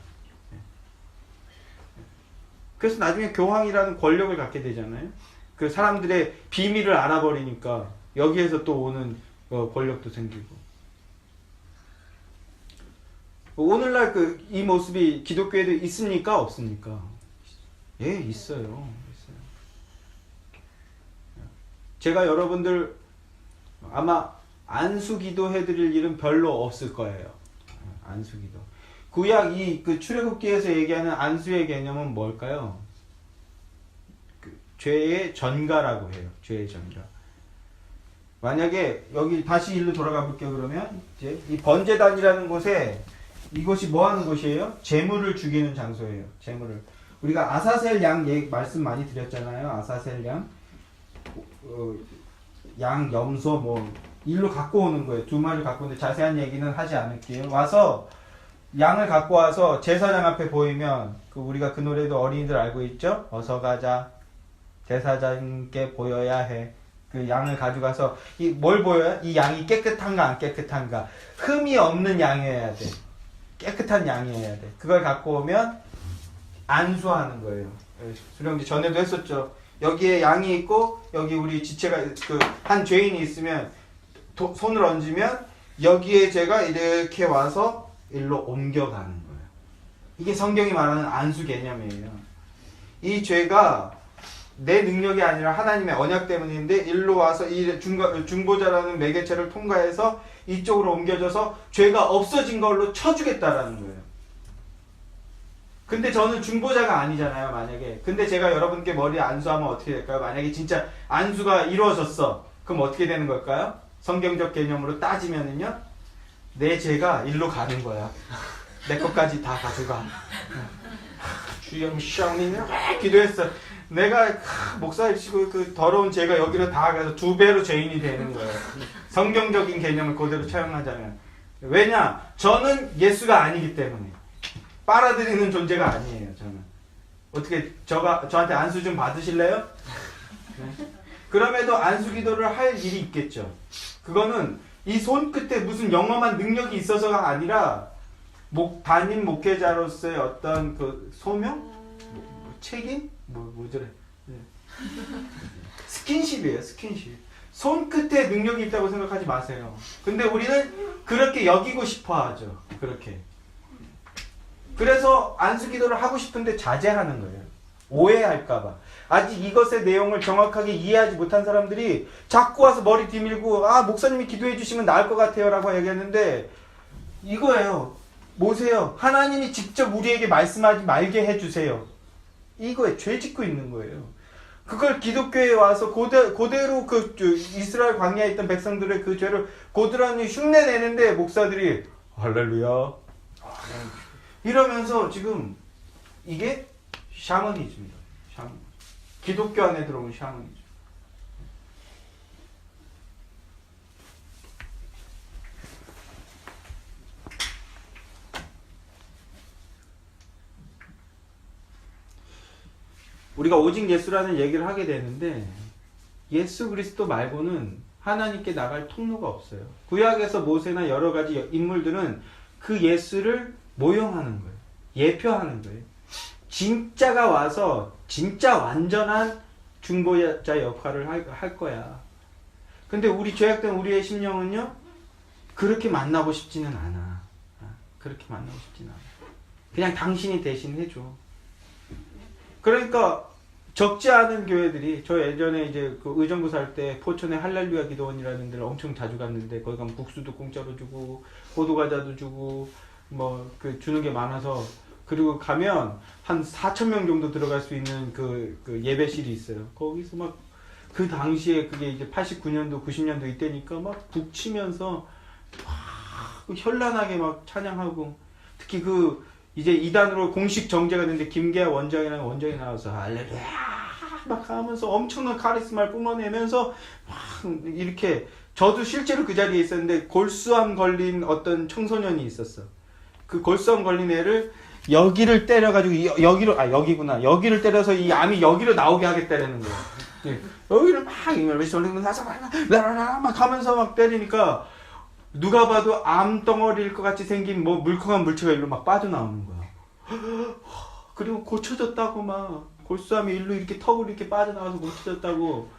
그래서 나중에 교황이라는 권력을 갖게 되잖아요. 그 사람들의 비밀을 알아버리니까 여기에서 또 오는 권력도 생기고. 오늘날 이 모습이 기독교에도 있습니까? 없습니까? 예, 있어요. 제가 여러분들 아마 안수기도 해드릴 일은 별로 없을 거예요. 안수기도. 구약 출애굽기에서 얘기하는 안수의 개념은 뭘까요? 죄의 전가라고 해요. 죄의 전가. 만약에 여기 다시 일로 돌아가 볼게요. 그러면 이제 이 번제단이라는 곳에, 이곳이 뭐 하는 곳이에요? 제물을 죽이는 장소예요. 제물을. 우리가 아사셀 양 말씀 많이 드렸잖아요. 아사셀 양. 양, 염소 일로 갖고 오는 거예요. 2마리 갖고 오는데 자세한 얘기는 하지 않을게요. 와서 양을 갖고 와서 제사장 앞에 보이면 우리가 그 노래도 어린이들 알고 있죠? 어서 가자. 제사장께 보여야 해. 그 양을 가져가서 뭘 보여요? 이 양이 깨끗한가 안 깨끗한가. 흠이 없는 양이어야 돼. 깨끗한 양이어야 돼. 그걸 갖고 오면 안수하는 거예요. 수령지 전에도 했었죠. 여기에 양이 있고 여기 우리 지체가 한 죄인이 있으면 손을 얹으면 여기에 제가 이렇게 와서 일로 옮겨가는 거예요. 이게 성경이 말하는 안수 개념이에요. 이 죄가 내 능력이 아니라 하나님의 언약 때문인데 일로 와서 이 중보자라는 매개체를 통과해서 이쪽으로 옮겨져서 죄가 없어진 걸로 쳐주겠다라는 거예요. 근데 저는 중보자가 아니잖아요, 만약에. 근데 제가 여러분께 머리에 안수하면 어떻게 될까요? 만약에 진짜 안수가 이루어졌어. 그럼 어떻게 되는 걸까요? 성경적 개념으로 따지면은요, 내 죄가 일로 가는 거야. 내 것까지 다 가져가. 주여 미션이네. 기도했어. 내가 목사이시고 그 더러운 죄가 여기로 다 가서 2배로 죄인이 되는 거예요. 성경적인 개념을 그대로 차용하자면. 왜냐? 저는 예수가 아니기 때문에. 빨아들이는 존재가 아니에요, 저는. 어떻게 저한테 안수 좀 받으실래요? 네. 그럼에도 안수 기도를 할 일이 있겠죠. 그거는 이 손끝에 무슨 영험한 능력이 있어서가 아니라 담임 목회자로서의 어떤 소명? 책임? 뭐더래? 네. 스킨십이에요, 스킨십. 손끝에 능력이 있다고 생각하지 마세요. 근데 우리는 그렇게 여기고 싶어 하죠. 그렇게. 그래서 안수기도를 하고 싶은데 자제하는 거예요. 오해할까봐. 아직 이것의 내용을 정확하게 이해하지 못한 사람들이 자꾸 와서 머리 뒤밀고 목사님이 기도해 주시면 나을 것 같아요 라고 얘기했는데 이거예요. 뭐세요? 하나님이 직접 우리에게 말씀하지 말게 해주세요. 이거에 죄 짓고 있는 거예요. 그걸 기독교에 와서 그대로 그 이스라엘 광야에 있던 백성들의 그 죄를 고스란히 흉내내는데 목사들이 할렐루야 이러면서 지금 이게 샤머니즘이다. 기독교 안에 들어온 샤머니즘. 우리가 오직 예수라는 얘기를 하게 되는데 예수 그리스도 말고는 하나님께 나갈 통로가 없어요. 구약에서 모세나 여러 가지 인물들은 그 예수를 모형하는 거예요. 예표하는 거예요. 진짜가 와서 진짜 완전한 중보자 역할을 할 거야. 근데 우리 죄악된 우리의 심령은요 그렇게 만나고 싶지는 않아. 그렇게 만나고 싶지는 않아. 그냥 당신이 대신 해줘. 그러니까 적지 않은 교회들이 저 예전에 이제 그 의정부 살 때 포천에 할렐루야 기도원이라는 데를 엄청 자주 갔는데 거기 가면 국수도 공짜로 주고 호두 과자도 주고 뭐 그 주는 게 많아서 그리고 가면 한 4,000명 정도 들어갈 수 있는 그 예배실이 있어요. 거기서 막 그 당시에 그게 이제 89년도 90년도 이때니까 막 북치면서 막 현란하게 막 찬양하고 특히 그 이제 이단으로 공식 정제가 됐는데 김계아 원장이라는 원장이 나와서 할렐루야 막 하면서 엄청난 카리스마를 뿜어내면서 막 이렇게 저도 실제로 그 자리에 있었는데 골수암 걸린 어떤 청소년이 있었어. 그 골수암 걸린 애를 여기를 때려가지고 여기를 때려서 이 암이 여기로 나오게 하겠다라는 거야. 여기를 막 하면서 막 때리니까 누가 봐도 암덩어리일 것 같이 생긴 뭐 물컹한 물체가 일로 막 빠져나오는 거야. 그리고 고쳐졌다고 막 골수암이 일로 이렇게 턱으로 이렇게 빠져나와서 고쳐졌다고.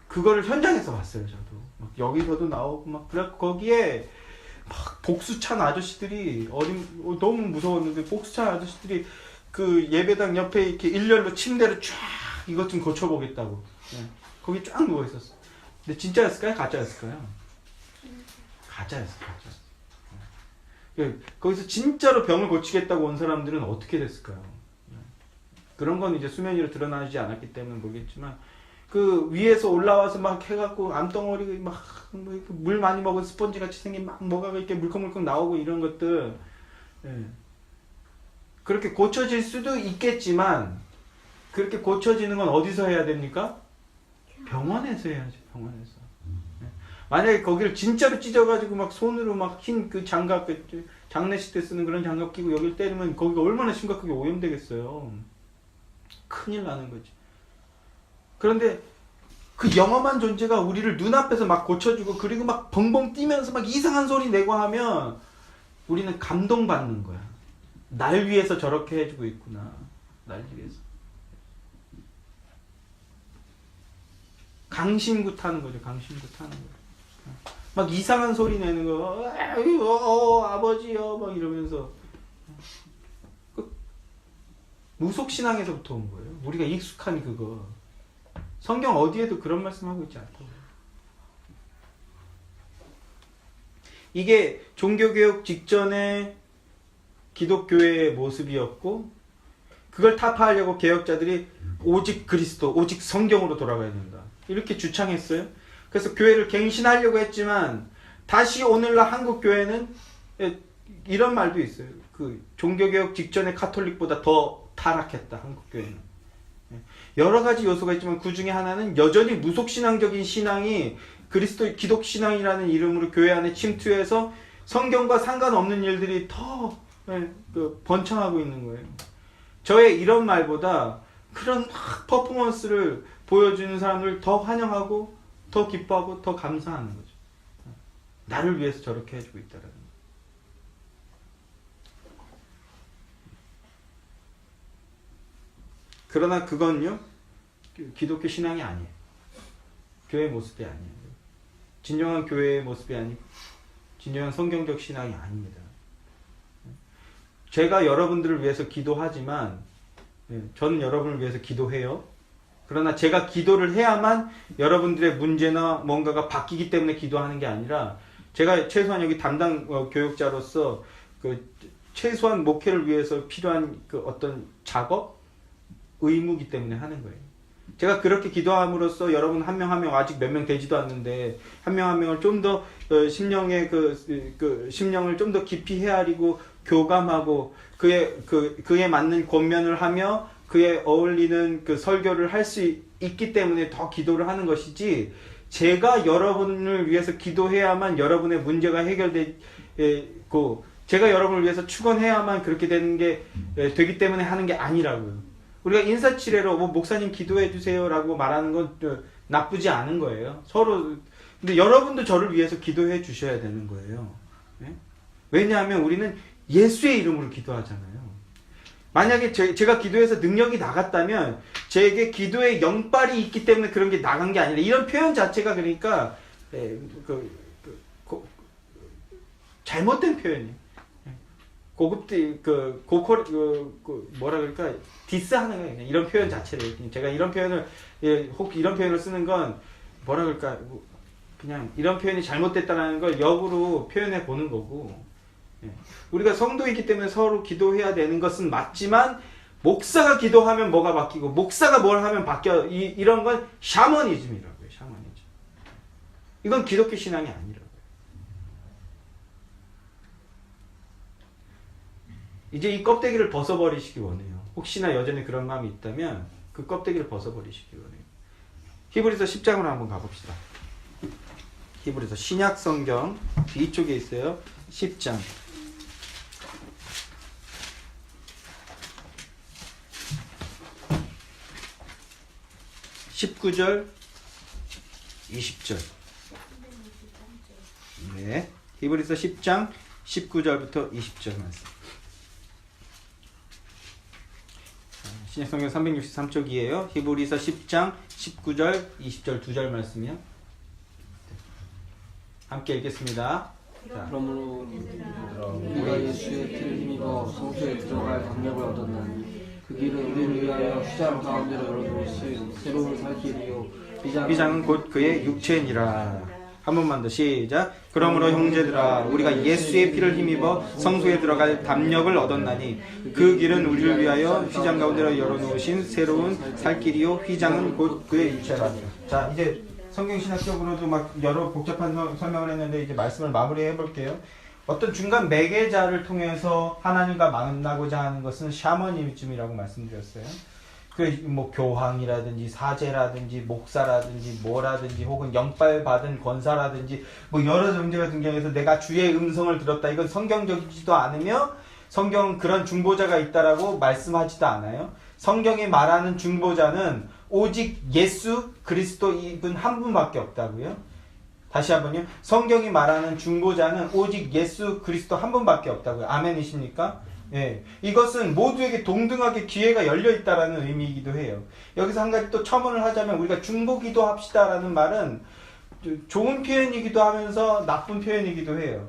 그거를 현장에서 봤어요. 저도 막 여기서도 나오고 막 그래 거기에 막 복수찬 아저씨들이 너무 무서웠는데 복수찬 아저씨들이 그 예배당 옆에 이렇게 일렬로 침대를 쫙 이것 좀 고쳐보겠다고. 거기 쫙 누워 있었어. 근데 진짜였을까요? 가짜였을까요? 가짜였어. 거기서 진짜로 병을 고치겠다고 온 사람들은 어떻게 됐을까요? 그런 건 이제 수면 위로 드러나지 않았기 때문에 모르겠지만 그 위에서 올라와서 막 해갖고 암덩어리 물 많이 먹은 스펀지 같이 생긴 막 뭐가 이렇게 물컹물컹 나오고 이런 것들 그렇게 고쳐질 수도 있겠지만 그렇게 고쳐지는 건 어디서 해야 됩니까? 병원에서 해야죠. 병원에서. 만약에 거기를 진짜로 찢어가지고 막 손으로 막 흰 그 장갑, 장례식 때 쓰는 그런 장갑 끼고 여기를 때리면 거기가 얼마나 심각하게 오염되겠어요. 큰일 나는 거지. 그런데 그 영험한 존재가 우리를 눈앞에서 막 고쳐주고 그리고 막 벙벙 뛰면서 막 이상한 소리 내고 하면 우리는 감동받는 거야. 날 위해서 저렇게 해주고 있구나. 날 위해서. 강심구 타는 거죠. 강심구 타는 거. 막 이상한 소리 내는 거. 아버지요. 막 이러면서. 무속신앙에서부터 온 거예요. 우리가 익숙한 그거. 성경 어디에도 그런 말씀하고 있지 않다고. 이게 종교개혁 직전의 기독교의 모습이었고 그걸 타파하려고 개혁자들이 오직 그리스도, 오직 성경으로 돌아가야 된다. 이렇게 주창했어요. 그래서 교회를 갱신하려고 했지만 다시 오늘날 한국 교회는 이런 말도 있어요. 그 종교개혁 직전의 카톨릭보다 더 타락했다. 한국 교회는. 여러 가지 요소가 있지만 그 중에 하나는 여전히 무속신앙적인 신앙이 그리스도 기독신앙이라는 이름으로 교회 안에 침투해서 성경과 상관없는 일들이 더 번창하고 있는 거예요. 저의 이런 말보다 그런 퍼포먼스를 보여주는 사람을 더 환영하고 더 기뻐하고 더 감사하는 거죠. 나를 위해서 저렇게 해주고 있다라는 거. 그러나 그건요 기독교 신앙이 아니에요. 교회 모습이 아니에요. 진정한 교회의 모습이 아니고 진정한 성경적 신앙이 아닙니다. 제가 여러분들을 위해서 기도하지만 저는 여러분을 위해서 기도해요. 그러나 제가 기도를 해야만 여러분들의 문제나 뭔가가 바뀌기 때문에 기도하는 게 아니라 제가 최소한 여기 담당 교육자로서 그 최소한 목회를 위해서 필요한 그 어떤 작업, 의무이기 때문에 하는 거예요. 제가 그렇게 기도함으로써 여러분 한 명 한 명 아직 몇 명 되지도 않는데 한 명 한 명을 좀 더 심령의 그 심령을 좀 더 깊이 헤아리고 교감하고 그에 맞는 권면을 하며 그에 어울리는 그 설교를 할 수 있기 때문에 더 기도를 하는 것이지 제가 여러분을 위해서 기도해야만 여러분의 문제가 해결되고 제가 여러분을 위해서 축원해야만 그렇게 되는 게 되기 때문에 하는 게 아니라고요. 우리가 인사치레로 뭐 목사님 기도해 주세요라고 말하는 건 나쁘지 않은 거예요. 서로 근데 여러분도 저를 위해서 기도해 주셔야 되는 거예요. 네? 왜냐하면 우리는 예수의 이름으로 기도하잖아요. 만약에 제가 기도해서 능력이 나갔다면 제게 기도에 영빨이 있기 때문에 그런 게 나간 게 아니라 이런 표현 자체가 그러니까 잘못된 표현이에요. 뭐라 그럴까 디스하는 거예요. 그냥 이런 표현 자체를 제가 이런 표현을 혹 이런 표현을 쓰는 건 뭐라 그럴까 그냥 이런 표현이 잘못됐다라는 걸 역으로 표현해 보는 거고 우리가 성도이기 때문에 서로 기도해야 되는 것은 맞지만 목사가 기도하면 뭐가 바뀌고 목사가 뭘 하면 바뀌어 이런 건 샤머니즘이라고요. 샤머니즘. 이건 기독교 신앙이 아니라고요. 이제 이 껍데기를 벗어버리시기 원해요. 혹시나 여전히 그런 마음이 있다면 그 껍데기를 벗어버리시기 원해요. 히브리서 10장으로 한번 가봅시다. 히브리서 신약 성경 뒤쪽에 있어요. 10장. 19절, 20절. 네. 히브리서 10장 19절부터 20절 말씀. 신약성경 363쪽이에요. 히브리서 10장 19절, 20절 두 절 말씀이요. 함께 읽겠습니다. 자. 그러므로 우리가 예수의 피를 힘입어 성소에 들어갈 담력을 얻었나니 그 길은 우리를 위하여 휘장 가운데로 열어두신 새로운 살 길이요 휘장은 곧 그의 육체니라. 한 번만 더 시작. 그러므로 형제들아 우리가 예수의 피를 힘입어 성소에 들어갈 담력을 얻었나니 그 길은 우리를 위하여 휘장 가운데로 열어놓으신 새로운 살 길이요 휘장은 곧 그의 육체라. 자 이제 성경신학적으로도 막 여러 복잡한 설명을 했는데 이제 말씀을 마무리해 볼게요. 어떤 중간 매개자를 통해서 하나님과 만나고자 하는 것은 샤머니즘이라고 말씀드렸어요. 뭐 교황이라든지 사제라든지 목사라든지 뭐라든지 혹은 영빨 받은 권사라든지 뭐 여러 존재가 등장해서 내가 주의 음성을 들었다. 이건 성경적이지도 않으며 성경은 그런 중보자가 있다라고 말씀하지도 않아요. 성경이 말하는 중보자는 오직 예수 그리스도 이분 한 분밖에 없다고요. 다시 한번요. 성경이 말하는 중보자는 오직 예수 그리스도 한 분밖에 없다고요. 아멘이십니까? 예. 이것은 모두에게 동등하게 기회가 열려 있다라는 의미이기도 해요. 여기서 한 가지 또 첨언을 하자면 우리가 중보기도 합시다라는 말은 좋은 표현이기도 하면서 나쁜 표현이기도 해요.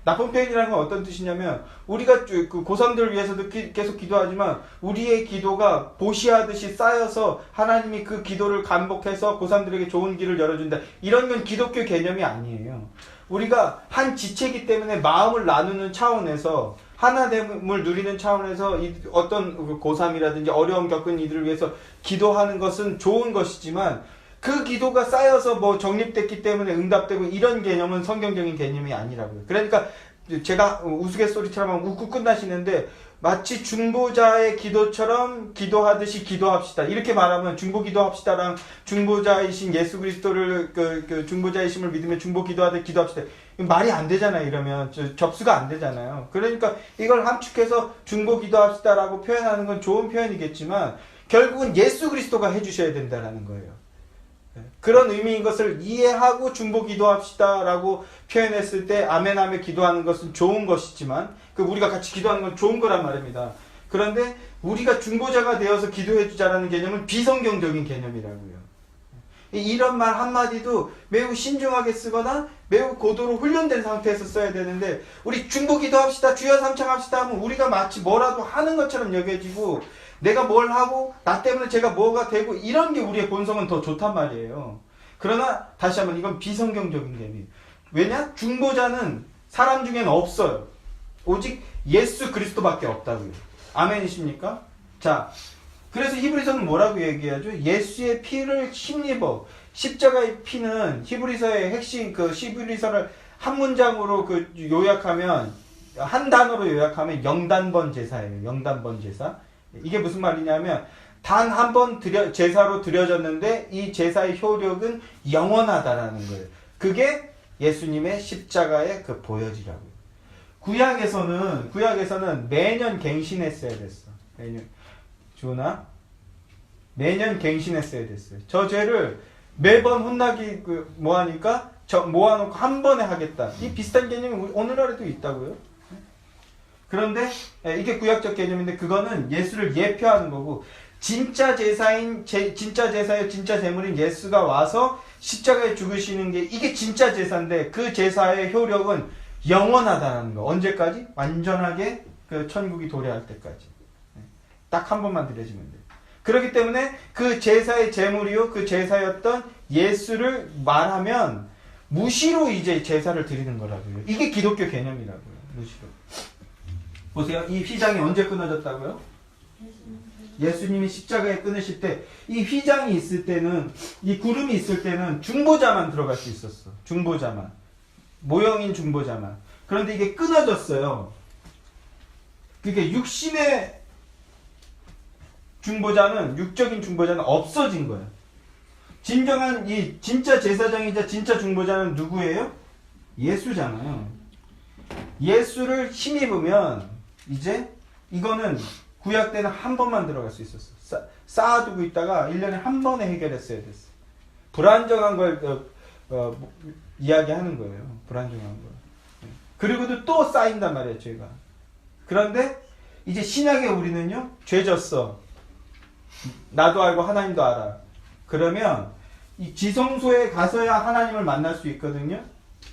나쁜 표현이라는 건 어떤 뜻이냐면 우리가 그 고3들을 위해서도 계속 기도하지만 우리의 기도가 보시하듯이 쌓여서 하나님이 그 기도를 반복해서 고3들에게 좋은 길을 열어준다. 이런 건 기독교 개념이 아니에요. 우리가 한 지체이기 때문에 마음을 나누는 차원에서 하나됨을 누리는 차원에서 어떤 고3이라든지 어려움 겪은 이들을 위해서 기도하는 것은 좋은 것이지만 그 기도가 쌓여서 뭐 정립됐기 때문에 응답되고 이런 개념은 성경적인 개념이 아니라고요. 그러니까 제가 우스갯소리처럼 하면 웃고 끝나시는데 마치 중보자의 기도처럼 기도하듯이 기도합시다. 이렇게 말하면 중보 기도합시다랑 중보자이신 예수 그리스도를 그 중보자이심을 믿으며 중보 기도하듯 기도합시다. 말이 안 되잖아요. 이러면 접수가 안 되잖아요. 그러니까 이걸 함축해서 중보 기도합시다라고 표현하는 건 좋은 표현이겠지만 결국은 예수 그리스도가 해주셔야 된다라는 거예요. 그런 의미인 것을 이해하고 중보 기도합시다라고 표현했을 때 아멘하며 기도하는 것은 좋은 것이지만 우리가 같이 기도하는 건 좋은 거란 말입니다. 그런데 우리가 중보자가 되어서 기도해 주자라는 개념은 비성경적인 개념이라고요. 이런 말 한마디도 매우 신중하게 쓰거나 매우 고도로 훈련된 상태에서 써야 되는데 우리 중보기도 합시다 주여 삼창합시다 하면 우리가 마치 뭐라도 하는 것처럼 여겨지고 내가 뭘 하고 나 때문에 제가 뭐가 되고 이런 게 우리의 본성은 더 좋단 말이에요. 그러나 다시 한번 이건 비성경적인 개념이에요. 왜냐? 중보자는 사람 중에는 없어요. 오직 예수 그리스도밖에 없다고요. 아멘이십니까? 자, 그래서 히브리서는 뭐라고 얘기하죠? 예수의 피를 힘입어. 십자가의 피는 히브리서의 핵심 그 히브리서를 한 문장으로 그 요약하면 한 단어로 요약하면 영단번 제사예요. 영단번 제사. 이게 무슨 말이냐면 단 한 번 제사로 드려졌는데 이 제사의 효력은 영원하다라는 거예요. 그게 예수님의 십자가의 그 보혈이라고요. 구약에서는 매년 갱신했어야 됐어. 매년 갱신했어야 됐어요. 저 죄를 매번 혼나기 뭐하니까 모아놓고 한 번에 하겠다. 이 비슷한 개념이 오늘날에도 있다고요. 그런데 이게 구약적 개념인데 그거는 예수를 예표하는 거고 진짜 제사요 진짜 제물인 예수가 와서 십자가에 죽으시는 게 이게 진짜 제사인데 그 제사의 효력은 영원하다는 거. 언제까지? 완전하게 그 천국이 도래할 때까지. 딱 한 번만 드려지면 돼요. 그렇기 때문에 그 제사의 제물이요 그 제사였던 예수를 말하면 무시로 이제 제사를 드리는 거라고요. 이게 기독교 개념이라고요. 무시로. 보세요. 이 휘장이 언제 끊어졌다고요? 예수님이 십자가에 끊으실 때 이 휘장이 있을 때는 이 구름이 있을 때는 중보자만 들어갈 수 있었어. 중보자만. 모형인 중보자만. 그런데 이게 끊어졌어요. 그게 육신의 중보자는 육적인 중보자는 없어진 거예요. 진정한 이 진짜 제사장이자 진짜 중보자는 누구예요? 예수잖아요. 예수를 힘입으면 이제 이거는 구약 때는 한 번만 들어갈 수 있었어. 쌓아두고 있다가 1년에 한 번에 해결했어야 됐어. 불안정한 걸 이야기하는 거예요. 불안정한 걸. 그리고도 또 쌓인단 말이에요, 죄가. 그런데 이제 신약의 우리는요, 죄 졌어. 나도 알고 하나님도 알아. 그러면 이 지성소에 가서야 하나님을 만날 수 있거든요.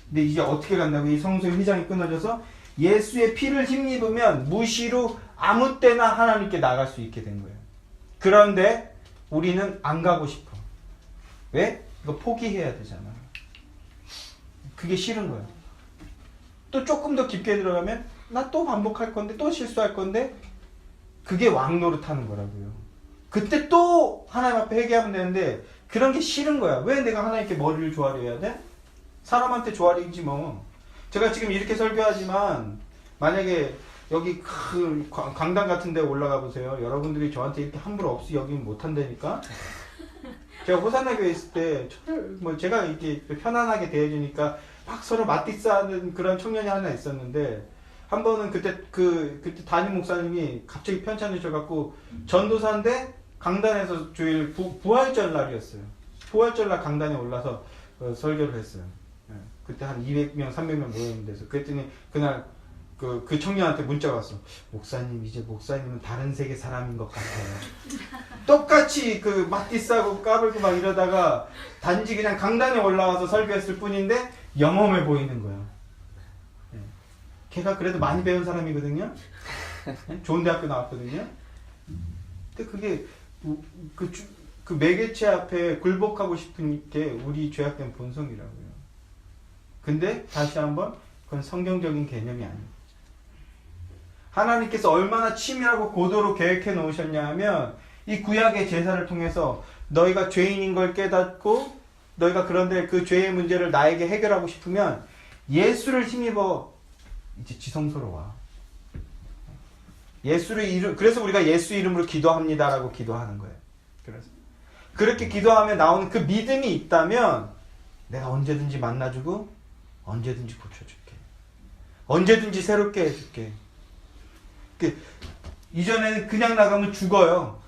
근데 이제 어떻게 간다고? 이 성소의 휘장이 끊어져서 예수의 피를 힘입으면 무시로 아무 때나 하나님께 나갈 수 있게 된 거예요. 그런데 우리는 안 가고 싶어. 왜? 이거 포기해야 되잖아. 그게 싫은 거예요. 또 조금 더 깊게 들어가면 나 또 반복할 건데 또 실수할 건데 그게 왕노릇 하는 거라고요. 그때 또 하나님 앞에 회개하면 되는데 그런 게 싫은 거야. 왜 내가 하나님께 머리를 조아려야 돼? 사람한테 조아리지 뭐. 제가 지금 이렇게 설교하지만 만약에 여기 큰 강당 같은 데 올라가 보세요. 여러분들이 저한테 이렇게 함부로 없이 여기면 못한다니까. 제가 호산나 교회 있을 때 제가 이렇게 편안하게 대해주니까 막 서로 맞디싸는 그런 청년이 하나 있었는데 한 번은 그때 담임 목사님이 갑자기 편찮으셔갖고 전도사인데 강단에서 주일 부활절 날이었어요. 부활절 날 강단에 올라서 설교를 했어요. 그때 한 200명, 300명 모였는 데서. 그랬더니 그날 그 청년한테 문자가 왔어. 목사님, 이제 목사님은 다른 세계 사람인 것 같아요. 똑같이 맞디 싸고 까불고 막 이러다가 단지 그냥 강단에 올라와서 설교했을 뿐인데 영험해 보이는 거야. 걔가 그래도 많이 배운 사람이거든요. 좋은 대학교 나왔거든요. 근데 그게 그 매개체 앞에 굴복하고 싶은 게 우리 죄악된 본성이라고요. 근데 다시 한번 그건 성경적인 개념이 아니에요. 하나님께서 얼마나 치밀하고 고도로 계획해 놓으셨냐 하면 이 구약의 제사를 통해서 너희가 죄인인 걸 깨닫고 너희가 그런데 그 죄의 문제를 나에게 해결하고 싶으면 예수를 힘입어 이제 지성소로 와. 그래서 우리가 예수 이름으로 기도합니다라고 기도하는 거예요. 그래서 그렇게 기도하면 나오는 그 믿음이 있다면 내가 언제든지 만나주고 언제든지 고쳐줄게. 언제든지 새롭게 해줄게. 이전에는 그냥 나가면 죽어요.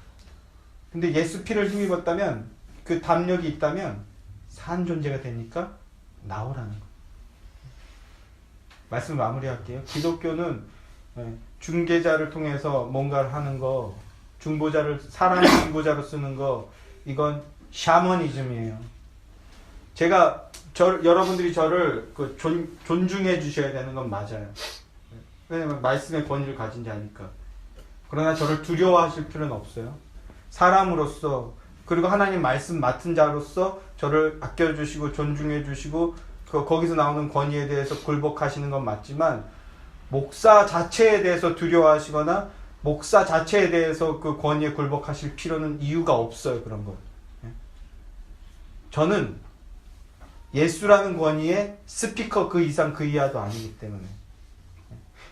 근데 예수 피를 힘입었다면 그 담력이 있다면 산 존재가 되니까 나오라는 거. 말씀 마무리할게요. 기독교는 중개자를 통해서 뭔가를 하는 거, 사람의 중보자로 쓰는 거, 이건 샤머니즘이에요. 여러분들이 저를 존중해 주셔야 되는 건 맞아요. 왜냐면 말씀의 권위를 가진 자니까. 그러나 저를 두려워하실 필요는 없어요. 사람으로서, 그리고 하나님 말씀 맡은 자로서 저를 아껴주시고 존중해 주시고 거기서 나오는 권위에 대해서 굴복하시는 건 맞지만, 목사 자체에 대해서 두려워하시거나 목사 자체에 대해서 그 권위에 굴복하실 필요는 이유가 없어요. 그런 거. 저는 예수라는 권위의 스피커 그 이상 그 이하도 아니기 때문에.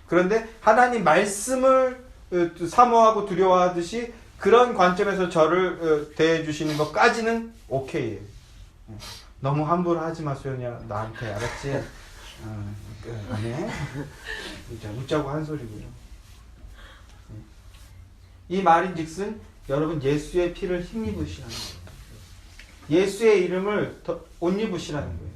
그런데 하나님 말씀을 사모하고 두려워하듯이 그런 관점에서 저를 대해주시는 것까지는 오케이예요. 너무 함부로 하지 마세요. 나한테. 알았지? 안 해. 웃자고 한 소리고요. 이 말인즉슨 여러분 예수의 피를 힘입으시라는 거예요. 예수의 이름을 옷 입으시라는 거예요.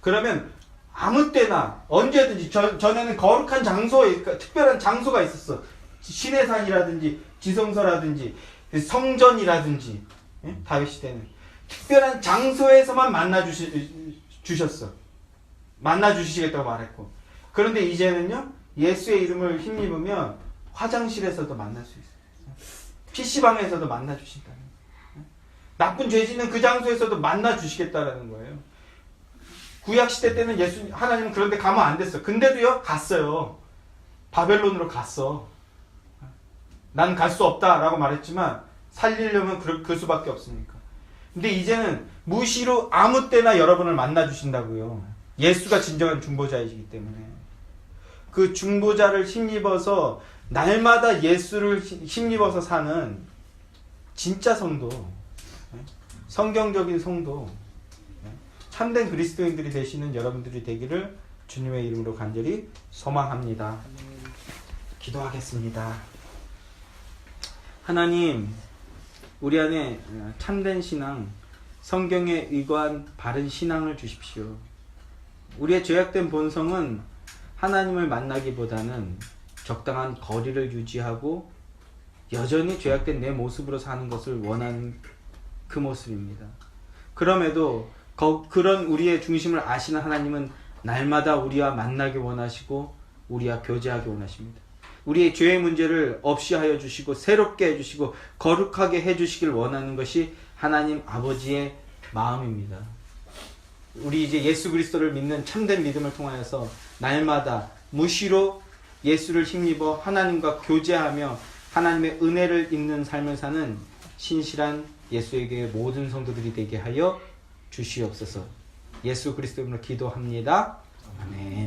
그러면 아무 때나 언제든지 전에는 거룩한 장소에 특별한 장소가 있었어. 시내산이라든지 지성소라든지 성전이라든지 다윗 시대는 특별한 장소에서만 주셨어. 만나 주시겠다고 말했고. 그런데 이제는요, 예수의 이름을 힘입으면 화장실에서도 만날 수 있어요. PC방에서도 만나 주신다는 거예요. 나쁜 죄 짓는 그 장소에서도 만나 주시겠다라는 거예요. 구약 시대 때는 하나님은 그런 데 가면 안 됐어. 근데도요, 갔어요. 바벨론으로 갔어. 난 갈 수 없다라고 말했지만 살리려면 그 수밖에 없으니까. 근데 이제는 무시로 아무 때나 여러분을 만나 주신다고요. 예수가 진정한 중보자이시기 때문에. 그 중보자를 힘입어서 날마다 예수를 힘입어서 사는 진짜 성도, 성경적인 성도, 참된 그리스도인들이 되시는 여러분들이 되기를 주님의 이름으로 간절히 소망합니다. 기도하겠습니다. 하나님, 우리 안에 참된 신앙, 성경에 의거한 바른 신앙을 주십시오. 우리의 죄악된 본성은 하나님을 만나기보다는 적당한 거리를 유지하고 여전히 죄악된 내 모습으로 사는 것을 원하는 그 모습입니다. 그럼에도 그런 우리의 중심을 아시는 하나님은 날마다 우리와 만나기 원하시고 우리와 교제하기 원하십니다. 우리의 죄의 문제를 없이 하여 주시고 새롭게 해주시고 거룩하게 해주시길 원하는 것이 하나님 아버지의 마음입니다. 우리 이제 예수 그리스도를 믿는 참된 믿음을 통하여서 날마다 무시로 예수를 힘입어 하나님과 교제하며 하나님의 은혜를 입는 삶을 사는 신실한 예수의 교회 모든 성도들이 되게 하여 주시옵소서. 예수 그리스도 이름으로 기도합니다. 아멘.